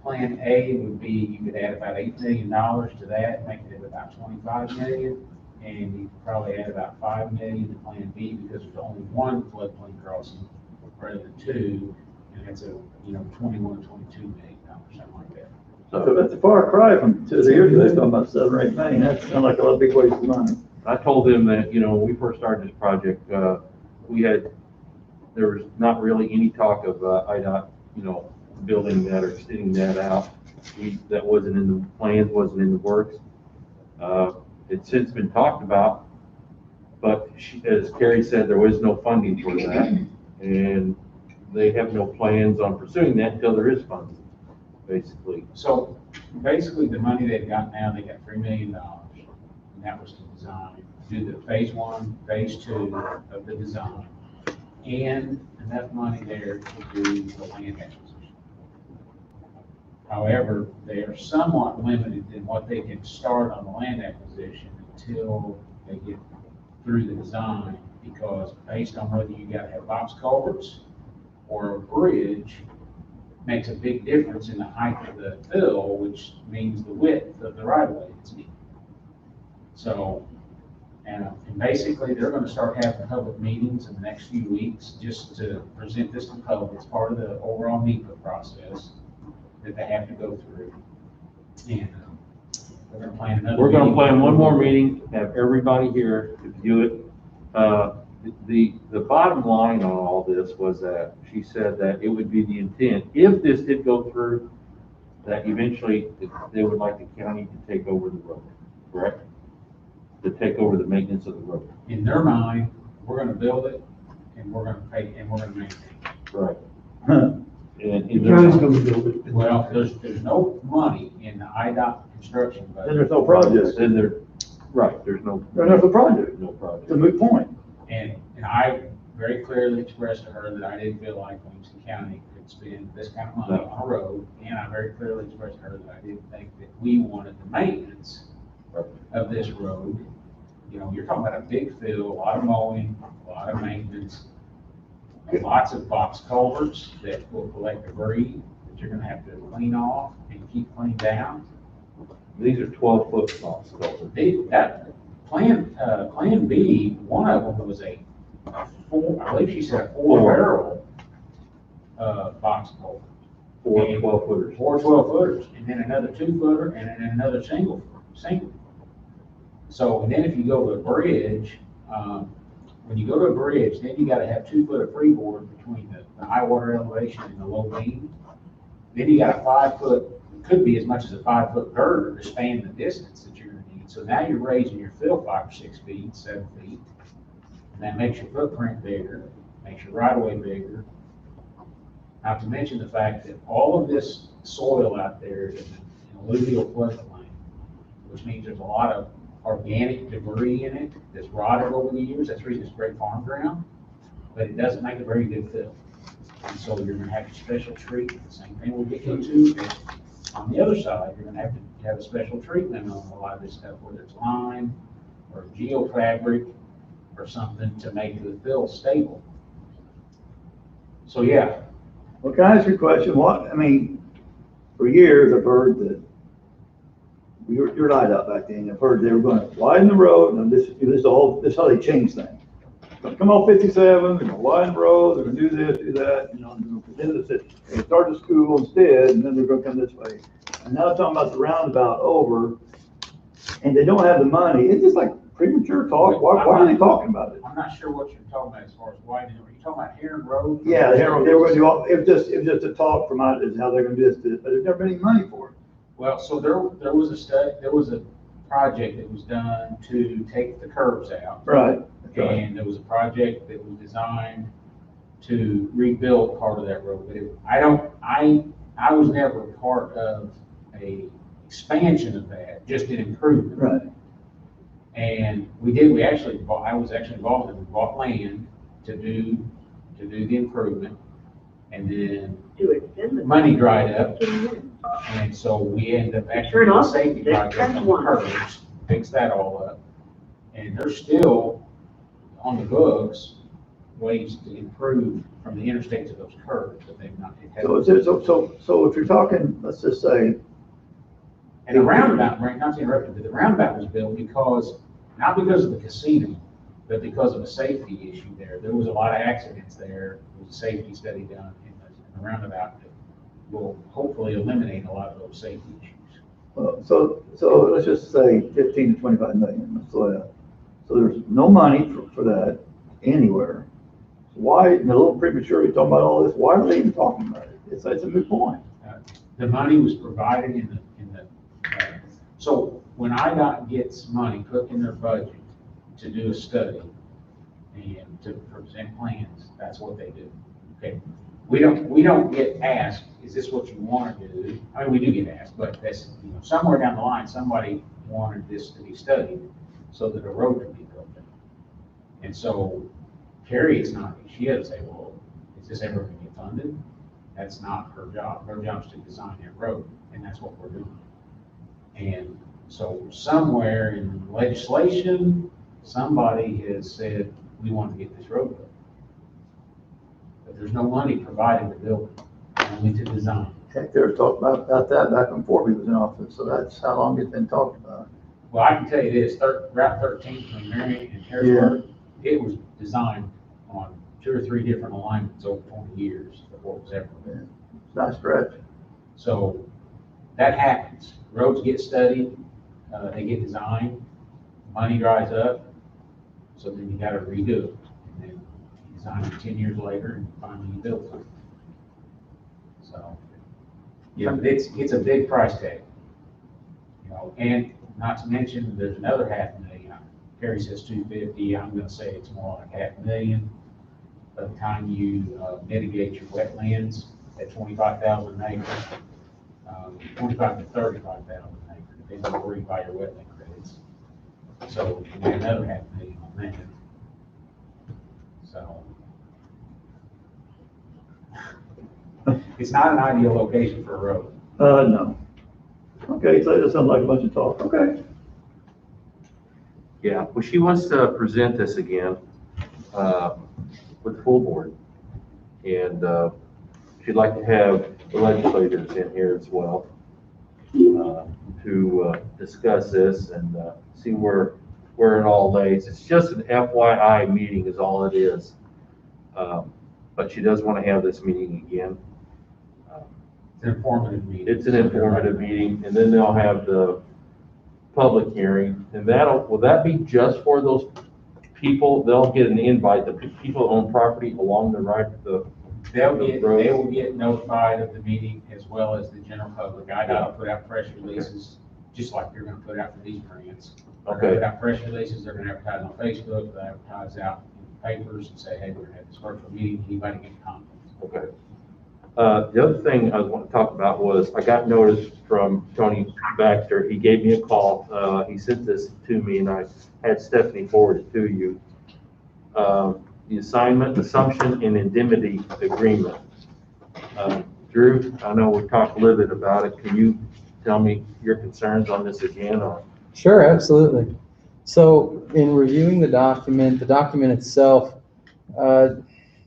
[SPEAKER 5] Plan A would be, you could add about $8 million to that, make it about 25 million. And you could probably add about 5 million to Plan B because there's only one floodplain crossing rather than two. And it's a, 21 to 22 million dollars, something like that.
[SPEAKER 2] So that's a far cry from 2 years ago, they're talking about 7 or 8 million, that sounds like a lot of big waste of money.
[SPEAKER 1] I told them that, when we first started this project, there was not really any talk of IDOT, building that or extending that out. That wasn't in the plans, wasn't in the works. It's since been talked about, but as Carrie said, there was no funding for that. And they have no plans on pursuing that until there is funding, basically.
[SPEAKER 5] So basically, the money they've got now, they got $3 million, and that was to design, do the phase 1, phase 2 of the design, and enough money there to do the land acquisition. However, they are somewhat limited in what they can start on the land acquisition until they get through the design, because based on whether you gotta have box culverts or a bridge, makes a big difference in the height of the fill, which means the width of the right of way that's needed. So, and basically, they're gonna start having public meetings in the next few weeks, just to present this to the public. It's part of the overall NEPA process that they have to go through. And we're gonna plan another.
[SPEAKER 1] We're gonna
[SPEAKER 5] meeting.
[SPEAKER 1] plan one more meeting, have everybody here to view it. The bottom line on all this was that she said that it would be the intent, if this did go through, that eventually they would like the county to take over the road, correct? To take over the maintenance of the road.
[SPEAKER 5] In their mind, we're gonna build it, and we're gonna pay, and we're gonna maintain it.
[SPEAKER 1] Right. And
[SPEAKER 6] The county's gonna build it.
[SPEAKER 5] Well, there's no money in the IDOT construction
[SPEAKER 2] Then
[SPEAKER 5] budget.
[SPEAKER 2] there's no project,
[SPEAKER 1] Then there, right, there's no.
[SPEAKER 2] there's no project,
[SPEAKER 1] No
[SPEAKER 2] it's a
[SPEAKER 1] project.
[SPEAKER 2] moot point.
[SPEAKER 5] And I very clearly expressed to her that I didn't feel like Williamson County could spend this kind of money on a road. And I very clearly expressed to her that I didn't think that we wanted the maintenance of this road. You're talking about a big field, a lot of mowing, a lot of maintenance, and lots of box culverts that will collect debris that you're gonna have to clean off and keep cleaned down.
[SPEAKER 1] These are 12-foot box culverts.
[SPEAKER 5] That Plan B, one of them was a four, I believe she said a 4 barrel, box culvert.
[SPEAKER 1] 4 12-footers.
[SPEAKER 5] 4 12-footers, and then another 2-footer, and then another single. So, and then if you go to a bridge, when you go to a bridge, then you gotta have 2 foot of freeboard between the high water elevation and the low beam. Then you got a 5 foot, could be as much as a 5 foot girder to span the distance that you're gonna need. So now you're raising your fill 5 or 6 feet, 7 feet. And that makes your footprint bigger, makes your right of way bigger. Not to mention the fact that all of this soil out there is an alluvial floodplain, which means there's a lot of organic debris in it that's rotted over the years. That's the reason it's great farm ground, but it doesn't make a very good fill. And so you're gonna have to special treat. The same thing we'll get into is on the other side. You're gonna have to have a special treatment on a lot of this stuff, whether it's lime or geofabric or something to make the fill stable. So yeah,
[SPEAKER 2] Well, can I ask you a question? What, I mean, for years, I've heard that, you're right out back then, I've heard they were gonna widen the road, and this is how they change things. Gonna come off 57, they're gonna widen the road, they're gonna do this, do that, you know, they start the school instead, and then they're gonna come this way. And now talking about the roundabout over, and they don't have the money, it's just like premature talk, why are they talking about it?
[SPEAKER 5] I'm not sure what you're talking about as far as widening. Are you talking about Heron Road?
[SPEAKER 2] Yeah, they were gonna do, it was just a talk from out, is how they're gonna do this, but there's never been any money for it.
[SPEAKER 5] Well, so there was a study, there was a project that was done to take the curbs out.
[SPEAKER 2] Right.
[SPEAKER 5] And there was a project that was designed to rebuild part of that road. But I was never part of a expansion of that, just an improvement.
[SPEAKER 2] Right.
[SPEAKER 5] And I was actually involved in it. We bought land to do the improvement. And then money dried up. And so we ended up actually doing a safety project on the curbs, fix that all up. And there's still on the books ways to improve from the interstates to those curbs, but they've not.
[SPEAKER 2] So if you're talking, let's just say,
[SPEAKER 5] And the roundabout, right, not to interrupt you, but the roundabout was built not because of the casino, but because of a safety issue there. There was a lot of accidents there. There was a safety study done in the roundabout that will hopefully eliminate a lot of those safety issues.
[SPEAKER 2] so let's just say 15 to 25 million. So there's no money for that anywhere. Why, and a little premature, you're talking about all this, why are they even talking about it? It's a moot point.
[SPEAKER 5] The money was provided so when IDOT gets money put in their budget to do a study and to present plans, that's what they do. Okay, we don't get asked, is this what you want to do? I mean, we do get asked, but that's, somewhere down the line, somebody wanted this to be studied so that a road could be built. And so Carrie she doesn't say, well, is this ever going to get funded? That's not her job. Her job is to design that road, and that's what we're doing. And so somewhere in legislation, somebody has said, we want to get this road built. But there's no money provided to build it, only to design.
[SPEAKER 2] Heck, they were talking about that back when Forby was in office, so that's how long it's been talked about.
[SPEAKER 5] Well, I can tell you this, Route 13 between Marion and Harrisburg, it was designed on 2 or 3 different alignments over 20 years before it was ever built.
[SPEAKER 2] It's not a stretch.
[SPEAKER 5] So that happens. Roads get studied, they get designed, money dries up, so then you gotta redo it. And then you design it 10 years later and finally you build it. So, yeah, it's a big price tag. And not to mention, there's another $500,000. Carrie says 250, I'm gonna say it's more like $500,000. By the time you mitigate your wetlands at 25,000 acres, 25 to 35,000 acres, depending on where you buy your wetland credits. So you get another $500,000 on that. So it's not an ideal location for a road.
[SPEAKER 2] No. Okay, so that sounds like a bunch of talk. Okay.
[SPEAKER 1] Yeah, well, she wants to present this again with the full board. And she'd like to have the legislators in here as well to discuss this and see where it all lays. It's just an FYI meeting is all it is. But she does want to have this meeting again.
[SPEAKER 5] It's an informative meeting.
[SPEAKER 1] It's an informative meeting, and then they'll have the public hearing, and will that be just for those people? They'll get an invite, the people who own property along the right,
[SPEAKER 5] They will get notified of the meeting as well as the general public. I gotta put out press releases, just like you're gonna put out for these grants. They're gonna
[SPEAKER 1] Okay.
[SPEAKER 5] put out press releases, they're gonna advertise on Facebook, they'll advertise out in papers and say, hey, we're gonna have this virtual meeting, anybody get comments.
[SPEAKER 1] Okay. The other thing I was wanting to talk about was, I got notice from Tony Baxter. He gave me a call. He sent this to me, and I had Stephanie forward it to you. The assignment, assumption, and indemnity agreement. Drew, I know we talked a little bit about it. Can you tell me your concerns on this again, or?
[SPEAKER 3] Sure, absolutely. So in reviewing the document itself,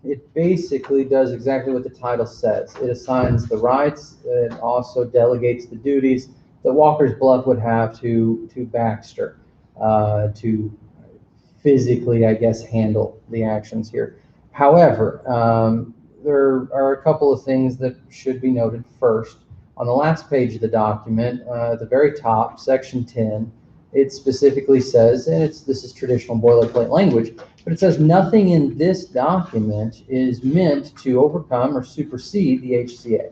[SPEAKER 3] it basically does exactly what the title says. It assigns the rights, it also delegates the duties that Walker's Bluff would have to Baxter, to physically, I guess, handle the actions here. However, there are a couple of things that should be noted first. On the last page of the document, at the very top, section 10, it specifically says, and this is traditional boilerplate language, but it says nothing in this document is meant to overcome or supersede the HCA.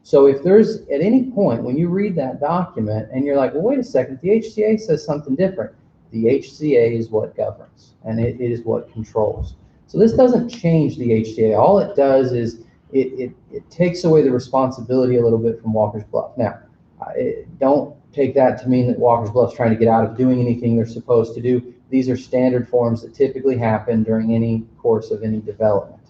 [SPEAKER 3] So if there's at any point when you read that document and you're like, well, wait a second, the HCA says something different. The HCA is what governs, and it is what controls. So this doesn't change the HCA. All it does is it takes away the responsibility a little bit from Walker's Bluff. Now, don't take that to mean that Walker's Bluff's trying to get out of doing anything they're supposed to do. These are standard forms that typically happen during any course of any development.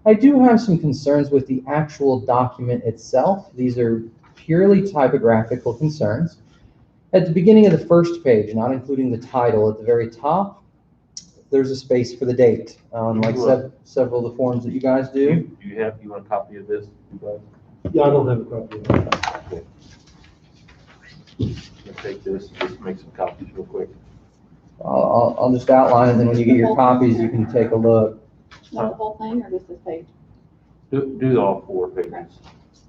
[SPEAKER 3] I do have some concerns with the actual document itself. These are purely typographical concerns. At the beginning of the first page, not including the title, at the very top, there's a space for the date, like several of the forms that you guys do.
[SPEAKER 1] Do you want a copy of this?
[SPEAKER 6] Yeah, I don't have a copy of that.
[SPEAKER 1] Okay. I'll take this, just make some copies real quick.
[SPEAKER 3] I'll just outline it, and then when you get your copies, you can take a look.
[SPEAKER 7] Not the whole thing, or just this page?
[SPEAKER 1] Do all 4 pages.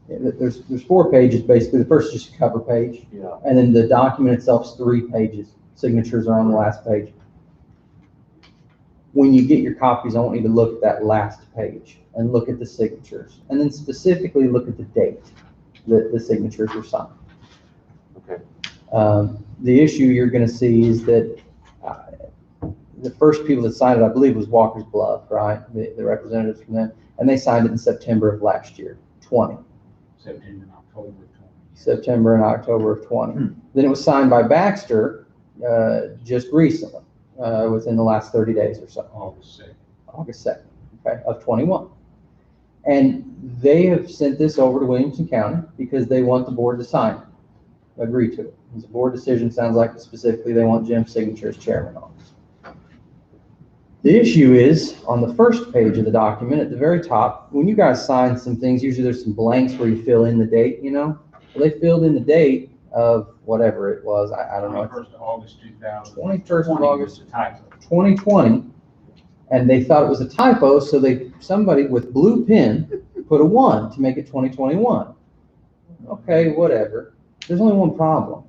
[SPEAKER 3] Yeah, there's 4 pages, basically. The first is just a cover page,
[SPEAKER 1] Yeah.
[SPEAKER 3] and then the document itself is 3 pages. Signatures are on the last page. When you get your copies, I want you to look at that last page and look at the signatures, and then specifically look at the date that the signatures were signed.
[SPEAKER 1] Okay.
[SPEAKER 3] The issue you're going to see is that the first people that signed it, I believe, was Walker's Bluff, right? The representatives from them, and they signed it in September of last year, 20.
[SPEAKER 5] September and October of 20.
[SPEAKER 3] September and October of 20. Then it was signed by Baxter just recently, within the last 30 days or so. August 2nd, okay, of 21. And they have sent this over to Williamson County because they want the board to sign it, agree to it. It's a board decision. Sounds like specifically they want Jim's signature as chairman on it. The issue is on the first page of the document at the very top, when you guys sign some things, usually there's some blanks where you fill in the date, you know? Well, they filled in the date of whatever it was. I don't know.
[SPEAKER 5] 21st of August 2000.
[SPEAKER 3] 21st of August.
[SPEAKER 5] Was a typo.
[SPEAKER 3] 2020, and they thought it was a typo, so somebody with blue pen put a 1 to make it 2021. Okay, whatever. There's only one problem.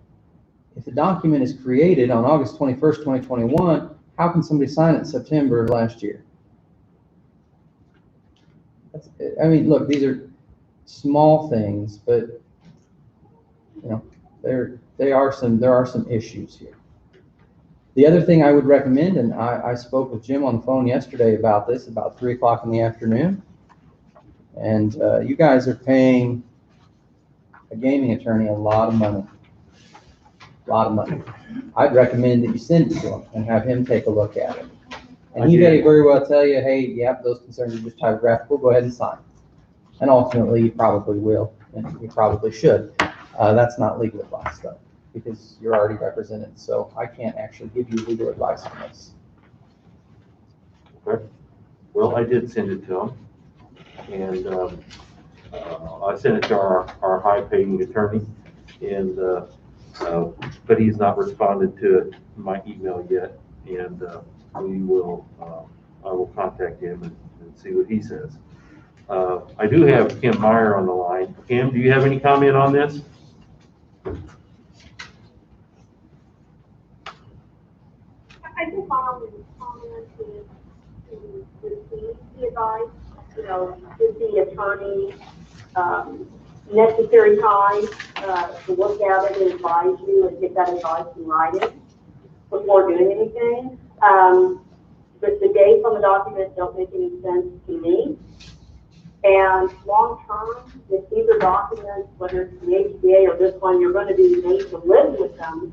[SPEAKER 3] If the document is created on August 21st, 2021, how can somebody sign it in September of last year? I mean, look, these are small things, but you know, there are some issues here. The other thing I would recommend, and I spoke with Jim on the phone yesterday about this, about 3 o'clock in the afternoon, and you guys are paying a gaming attorney a lot of money. I'd recommend that you send it to him and have him take a look at it. And he may very well tell you, hey, yep, those concerns are just typographical, go ahead and sign. And ultimately, you probably will, and you probably should. That's not legal advice, though, because you're already represented, so I can't actually give you legal advice on this.
[SPEAKER 1] Okay. Well, I did send it to him, and I sent it to our high-paying attorney, and but he's not responded to my email yet, and I will contact him and see what he says. I do have Kim Meyer on the line. Kim, do you have any comment on this?
[SPEAKER 8] I think my only comment is to receive the advice, give the attorney, necessary time, to look at it and advise you and get that advice in writing before doing anything. But the dates on the document don't make any sense to me. And long term, if these are documents, whether it's the HCA or this one, you're going to be made to live with them,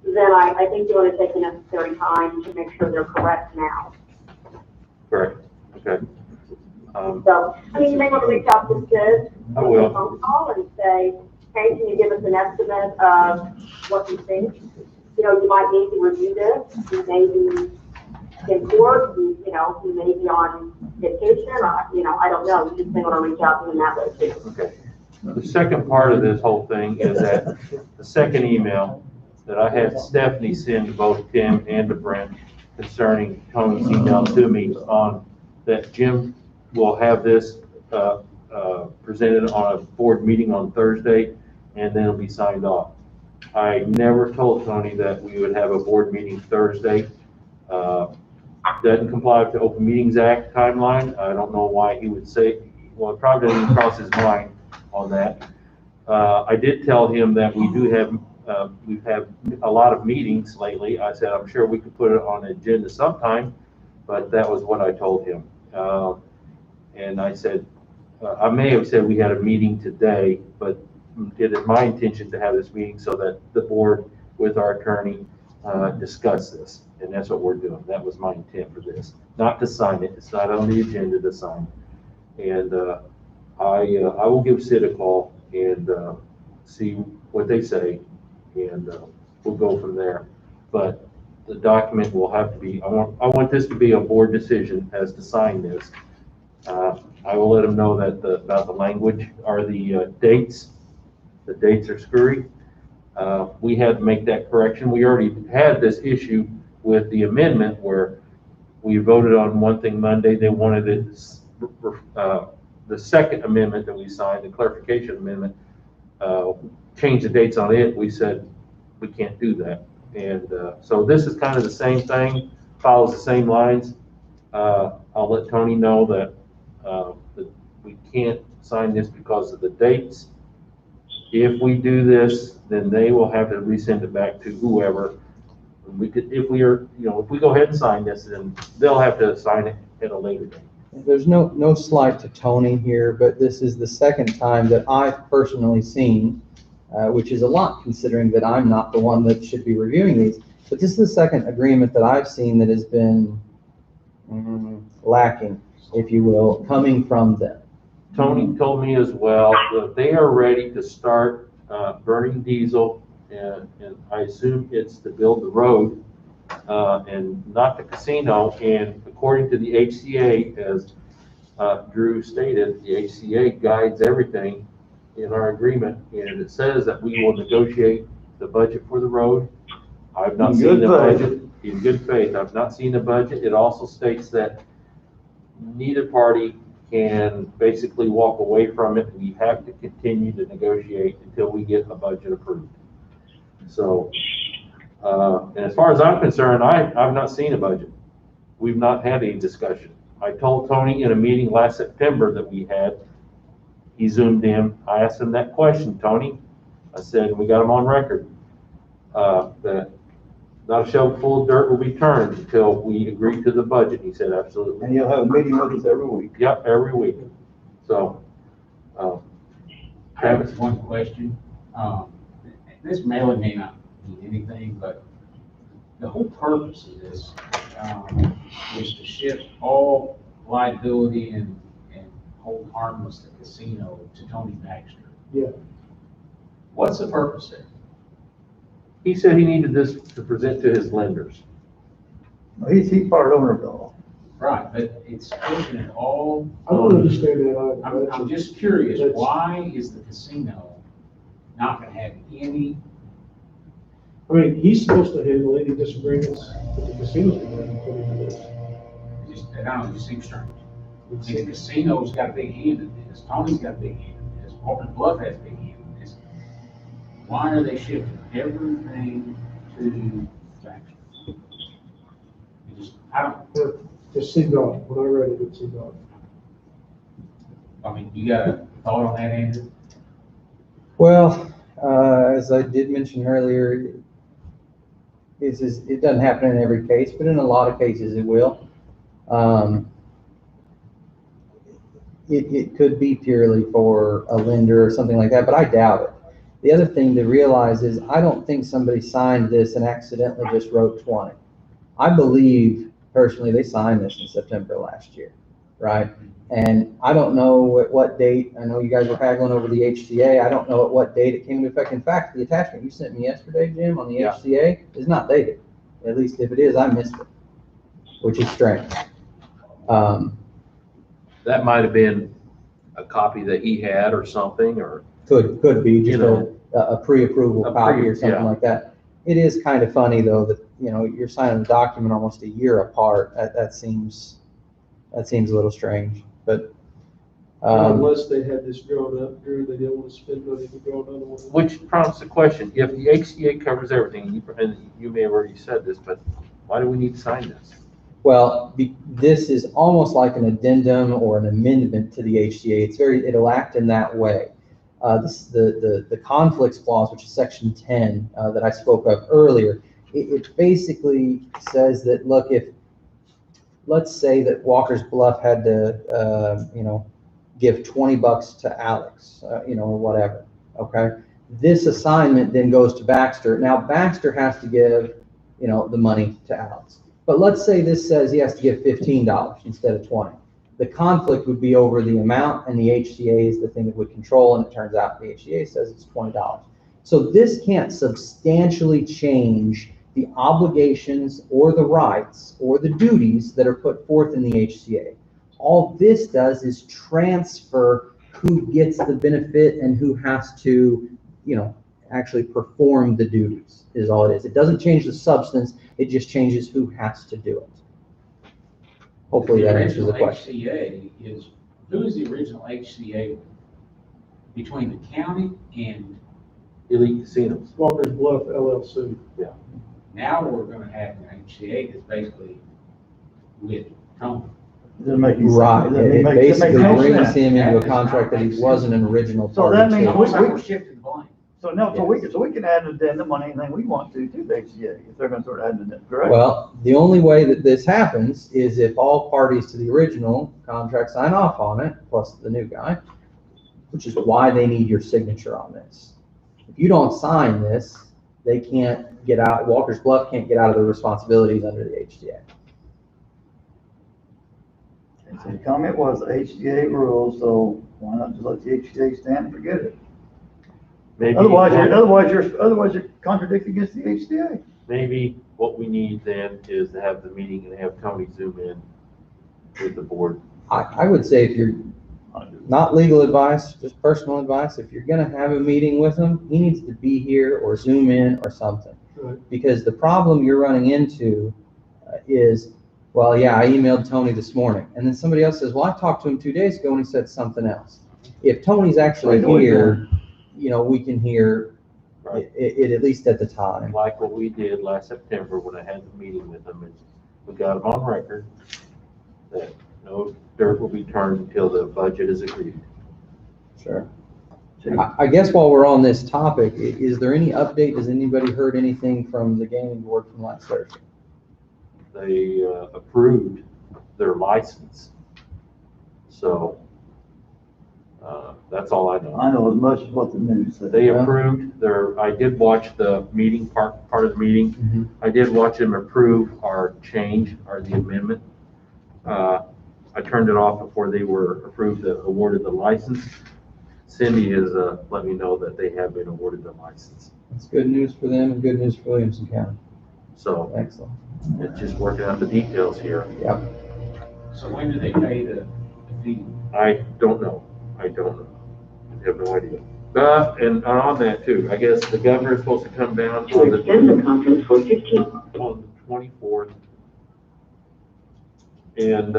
[SPEAKER 8] then I think you want to take the necessary time to make sure they're correct now.
[SPEAKER 1] Correct. Okay.
[SPEAKER 8] So, I mean, you may want to reach out to Sid,
[SPEAKER 1] I
[SPEAKER 8] make
[SPEAKER 1] will.
[SPEAKER 8] a phone call and say, hey, can you give us an estimate of what you think? You might need to review this. You may be in court, you may be on vacation, I don't know. You just may want to reach out to him that way too.
[SPEAKER 1] Okay. The second part of this whole thing is that the second email that I had Stephanie send to both Tim and to Brent concerning Tony's email to me on that Jim will have this presented on a board meeting on Thursday, and then it'll be signed off. I never told Tony that we would have a board meeting Thursday. Doesn't comply with the Open Meetings Act timeline. I don't know why he would say, well, it probably doesn't even cross his mind on that. I did tell him that we do have, we've had a lot of meetings lately. I said, I'm sure we could put it on the agenda sometime, but that was what I told him. And I said, I may have said we had a meeting today, but it is my intention to have this meeting so that the board with our attorney discuss this. And that's what we're doing. That was my intent for this, not to sign it. It's not on the agenda to sign. And I will give Sid a call and see what they say, and we'll go from there. But the document will have to be, I want this to be a board decision as to sign this. I will let them know that about the language or the dates. The dates are screwy. We had to make that correction. We already had this issue with the amendment where we voted on one thing Monday. They wanted it, the second amendment that we signed, the clarification amendment, change the dates on it. We said we can't do that. And so this is kind of the same thing, follows the same lines. I'll let Tony know that we can't sign this because of the dates. If we do this, then they will have to resend it back to whoever. We could, if we go ahead and sign this, then they'll have to sign it at a later date.
[SPEAKER 3] There's no slight to Tony here, but this is the second time that I've personally seen, which is a lot considering that I'm not the one that should be reviewing these. But this is the second agreement that I've seen that has been lacking, if you will, coming from them.
[SPEAKER 1] Tony told me as well that they are ready to start burning diesel, and I assume it's to build the road and not the casino. And according to the HCA, as Drew stated, the HCA guides everything in our agreement, and it says that we will negotiate the budget for the road. I've not seen the budget. In good faith, I've not seen the budget. It also states that neither party can basically walk away from it. We have to continue to negotiate until we get a budget approved. So, and as far as I'm concerned, I've not seen a budget. We've not had any discussion. I told Tony in a meeting last September that we had, he zoomed in. I asked him that question, Tony. I said, we got him on record, that not a shovel full of dirt will be turned until we agree to the budget. He said, absolutely.
[SPEAKER 2] And you'll have a meeting with us every week.
[SPEAKER 1] Yep, every week. So,
[SPEAKER 5] I have one question. This mailing may not mean anything, but the whole purpose of this is to shift all liability and hold harmless the casino to Tony Baxter.
[SPEAKER 6] Yeah.
[SPEAKER 5] What's the purpose there?
[SPEAKER 1] he said he needed this to present to his lenders.
[SPEAKER 2] He's part owner of it all.
[SPEAKER 5] Right, but it's pushing it all.
[SPEAKER 6] I don't understand that either.
[SPEAKER 5] I'm just curious, why is the casino not gonna have any?
[SPEAKER 6] I mean, he's supposed to handle any disagreements that the casino's gonna have according to this.
[SPEAKER 5] I don't know, it just seems strange. See, the casino's got a big hand in this, Tony's got a big hand in this, Walker's Bluff has a big hand in this. Why are they shifting everything to Baxter? It just, I don't,
[SPEAKER 6] Just CDOT, when I read it, it's CDOT.
[SPEAKER 5] I mean, you got a thought on that, Andrew?
[SPEAKER 3] Well, as I did mention earlier, it doesn't happen in every case, but in a lot of cases it will. It could be purely for a lender or something like that, but I doubt it. The other thing to realize is I don't think somebody signed this and accidentally just wrote 20. I believe personally they signed this in September last year, right? And I don't know at what date, I know you guys were haggling over the HCA, I don't know at what date it came into effect. In fact, the attachment you sent me yesterday, Jim, on the
[SPEAKER 1] Yeah.
[SPEAKER 3] HCA is not dated. At least if it is, I missed it, which is strange.
[SPEAKER 1] That might have been a copy that he had or something, or,
[SPEAKER 3] Could be
[SPEAKER 1] You
[SPEAKER 3] just
[SPEAKER 1] know,
[SPEAKER 3] a pre-approval
[SPEAKER 1] a
[SPEAKER 3] copy
[SPEAKER 1] pre-
[SPEAKER 3] or something
[SPEAKER 1] yeah.
[SPEAKER 3] like that. It is kind of funny though that, you're signing a document almost a year apart. That seems a little strange, but,
[SPEAKER 6] Unless they had this drawn up, Drew, they didn't want to spend money to draw another one.
[SPEAKER 1] which prompts the question, if the HCA covers everything, and you may have already said this, but why do we need to sign this?
[SPEAKER 3] well, this is almost like an addendum or an amendment to the HCA. It'll act in that way. The conflicts clause, which is section 10, that I spoke of earlier, it basically says that, look, let's say that Walker's Bluff had to, give $20 to Alex, or whatever, okay? This assignment then goes to Baxter. Now Baxter has to give, the money to Alex. But let's say this says he has to give $15 instead of 20. The conflict would be over the amount, and the HCA is the thing that would control, and it turns out the HCA says it's $20. So this can't substantially change the obligations or the rights or the duties that are put forth in the HCA. All this does is transfer who gets the benefit and who has to, actually perform the duties, is all it is. It doesn't change the substance, it just changes who has to do it. Hopefully that answers the question.
[SPEAKER 5] HCA is, who is the original HCA between the county and
[SPEAKER 1] Elite Casinos.
[SPEAKER 6] Walker's Bluff LLC.
[SPEAKER 5] now we're gonna have an HCA that's basically with Tony.
[SPEAKER 2] Doesn't make any sense.
[SPEAKER 3] Right, it basically
[SPEAKER 2] no
[SPEAKER 3] brings
[SPEAKER 2] sense.
[SPEAKER 3] him into a
[SPEAKER 5] That does
[SPEAKER 3] contract
[SPEAKER 5] not
[SPEAKER 3] that he
[SPEAKER 5] make
[SPEAKER 3] wasn't an
[SPEAKER 5] sense.
[SPEAKER 3] original
[SPEAKER 2] So
[SPEAKER 3] party
[SPEAKER 2] that
[SPEAKER 3] to.
[SPEAKER 2] means
[SPEAKER 5] Almost like we're shifting the blame.
[SPEAKER 2] So we can add an addendum on anything we want to the HCA, if they're gonna start adding an addendum, correct?
[SPEAKER 3] Well, the only way that this happens is if all parties to the original contract sign off on it, plus the new guy, which is why they need your signature on this. If you don't sign this, they can't get out, Walker's Bluff can't get out of their responsibilities under the HDA.
[SPEAKER 2] And so the comment was the HCA rules, so why not just let the HCA stand and forget it?
[SPEAKER 1] Maybe,
[SPEAKER 2] Otherwise, you're contradicting against the HCA.
[SPEAKER 1] maybe what we need then is to have the meeting and have Tony zoom in with the board.
[SPEAKER 3] I would say if you're, not legal advice, just personal advice, if you're gonna have a meeting with him, he needs to be here or zoom in or something.
[SPEAKER 6] Right.
[SPEAKER 3] Because the problem you're running into is, well, yeah, I emailed Tony this morning, and then somebody else says, well, I talked to him 2 days ago and he said something else. If Tony's actually
[SPEAKER 2] Right, no, we
[SPEAKER 3] here, we can hear
[SPEAKER 1] Right.
[SPEAKER 3] it at least at the time.
[SPEAKER 1] Like what we did last September when I had the meeting with them, is we got them on record that no dirt will be turned until the budget is agreed.
[SPEAKER 3] Sure. I guess while we're on this topic, is there any update? Has anybody heard anything from the gaming board from last Thursday?
[SPEAKER 1] They approved their license. So, that's all I know.
[SPEAKER 2] I know as much as what the news said.
[SPEAKER 1] They approved I did watch the meeting, part of the meeting.
[SPEAKER 3] Mhm.
[SPEAKER 1] I did watch them approve our change, or the amendment. I turned it off before they were approved, awarded the license. Cindy has let me know that they have been awarded the license.
[SPEAKER 3] That's good news for them and good news for Williamson County.
[SPEAKER 1] So
[SPEAKER 3] Excellent.
[SPEAKER 1] it's just working out the details here.
[SPEAKER 3] Yep.
[SPEAKER 5] So when do they pay the fee?
[SPEAKER 1] I don't know. I have no idea. And on that too, I guess the governor is supposed to come down
[SPEAKER 8] To extend the conference for 15.
[SPEAKER 1] on the 24th. and,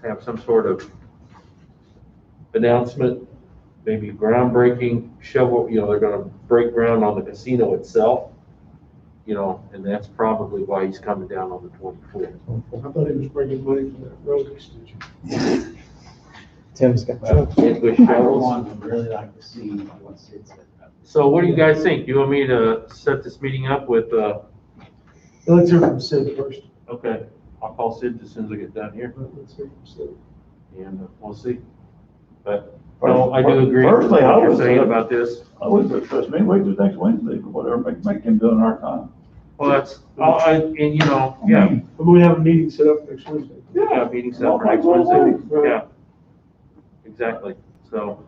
[SPEAKER 1] have some sort of announcement, maybe groundbreaking, shovel, they're gonna break ground on the casino itself, and that's probably why he's coming down on the 24th.
[SPEAKER 6] I thought he was bringing money from that road extension.
[SPEAKER 3] Tim's got.
[SPEAKER 1] With
[SPEAKER 5] I, for
[SPEAKER 1] shovels.
[SPEAKER 5] one, would really like to see what Sid said about this.
[SPEAKER 1] So what do you guys think? Do you want me to set this meeting up with,
[SPEAKER 6] Let's hear from Sid first.
[SPEAKER 1] okay, I'll call Sid as soon as I get down here,
[SPEAKER 6] Let's hear from Sid.
[SPEAKER 1] and we'll see. But, no, I do agree with
[SPEAKER 2] Personally,
[SPEAKER 1] what
[SPEAKER 2] I
[SPEAKER 1] you're
[SPEAKER 2] would
[SPEAKER 1] saying
[SPEAKER 2] say-
[SPEAKER 1] about this.
[SPEAKER 2] I wouldn't discuss me, wait till next Wednesday or whatever, make him do it in our time.
[SPEAKER 1] Well, that's, and yeah,
[SPEAKER 6] And we have a meeting set up next Wednesday.
[SPEAKER 1] yeah, meeting set for next
[SPEAKER 2] Well,
[SPEAKER 1] Wednesday.
[SPEAKER 6] right.
[SPEAKER 1] Yeah, exactly. So,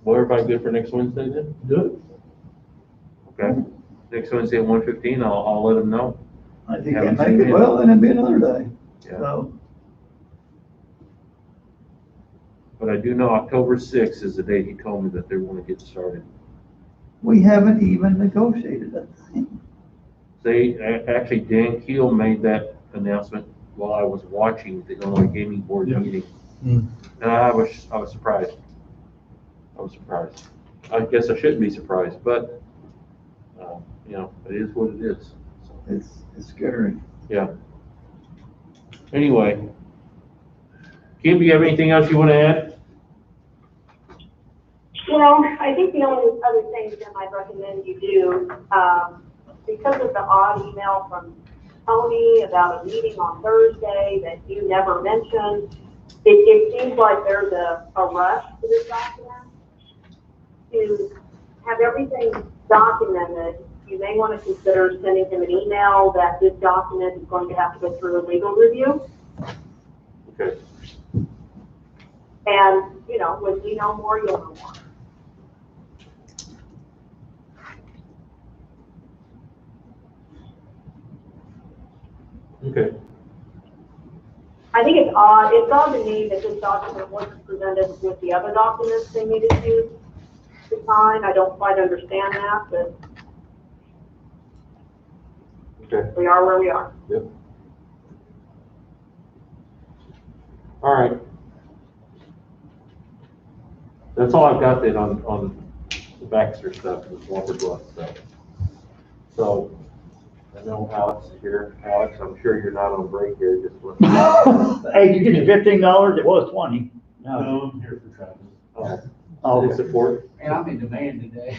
[SPEAKER 1] well, everybody good for next Wednesday then?
[SPEAKER 6] Good.
[SPEAKER 1] Okay. Next Wednesday at 1:15, I'll let them know.
[SPEAKER 2] If he
[SPEAKER 1] Haven't
[SPEAKER 2] can't
[SPEAKER 1] seen
[SPEAKER 2] make it,
[SPEAKER 1] him.
[SPEAKER 2] well, then it'd be another day.
[SPEAKER 1] Yeah.
[SPEAKER 2] So,
[SPEAKER 1] But I do know October 6th is the date he told me that they want to get started.
[SPEAKER 2] we haven't even negotiated that thing.
[SPEAKER 1] Actually, Dan Keel made that announcement while I was watching the Illinois Gaming Board
[SPEAKER 6] Yeah.
[SPEAKER 1] meeting.
[SPEAKER 3] Hmm.
[SPEAKER 1] And I was surprised. I was surprised. I guess I shouldn't be surprised, but, it is what it is. So,
[SPEAKER 2] It's scary.
[SPEAKER 1] yeah. Anyway. Kim, do you have anything else you want to add?
[SPEAKER 8] Well, I think the only other thing that I'd recommend you do, because of the odd email from Tony about a meeting on Thursday that you never mentioned, it seems like there's a rush to this document. To have everything documented, you may want to consider sending him an email that this document is going to have to go through a legal review.
[SPEAKER 1] Okay.
[SPEAKER 8] And, when you know more, you'll know more.
[SPEAKER 1] Okay.
[SPEAKER 8] I think it's odd to me that this document wasn't presented with the other documents they needed to sign. I don't quite understand that, but
[SPEAKER 1] Okay.
[SPEAKER 8] we are where we are.
[SPEAKER 1] All right. That's all I've got then on the Baxter stuff, the Walker Bluff stuff. So, I know Alex is here. Alex, I'm sure you're not on break here, just let
[SPEAKER 2] Hey, you get your $15, it was 20.
[SPEAKER 5] No, I'm here for Travis.
[SPEAKER 1] any support.
[SPEAKER 5] Man, I'm in demand today.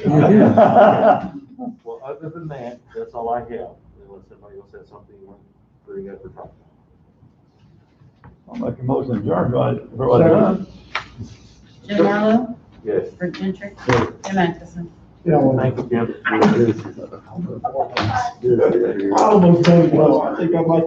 [SPEAKER 1] Well, other than that, that's all I have, unless somebody else has something you want to bring up or talk about.
[SPEAKER 2] I'll make a motion to adjourn, guys. Everybody done?
[SPEAKER 7] Jim Marlowe,
[SPEAKER 1] Yes.
[SPEAKER 7] Rick Gentry, Tim Atkinson.
[SPEAKER 6] Yeah, well,
[SPEAKER 1] Thank you, Jim.
[SPEAKER 6] I almost done it well. I think I might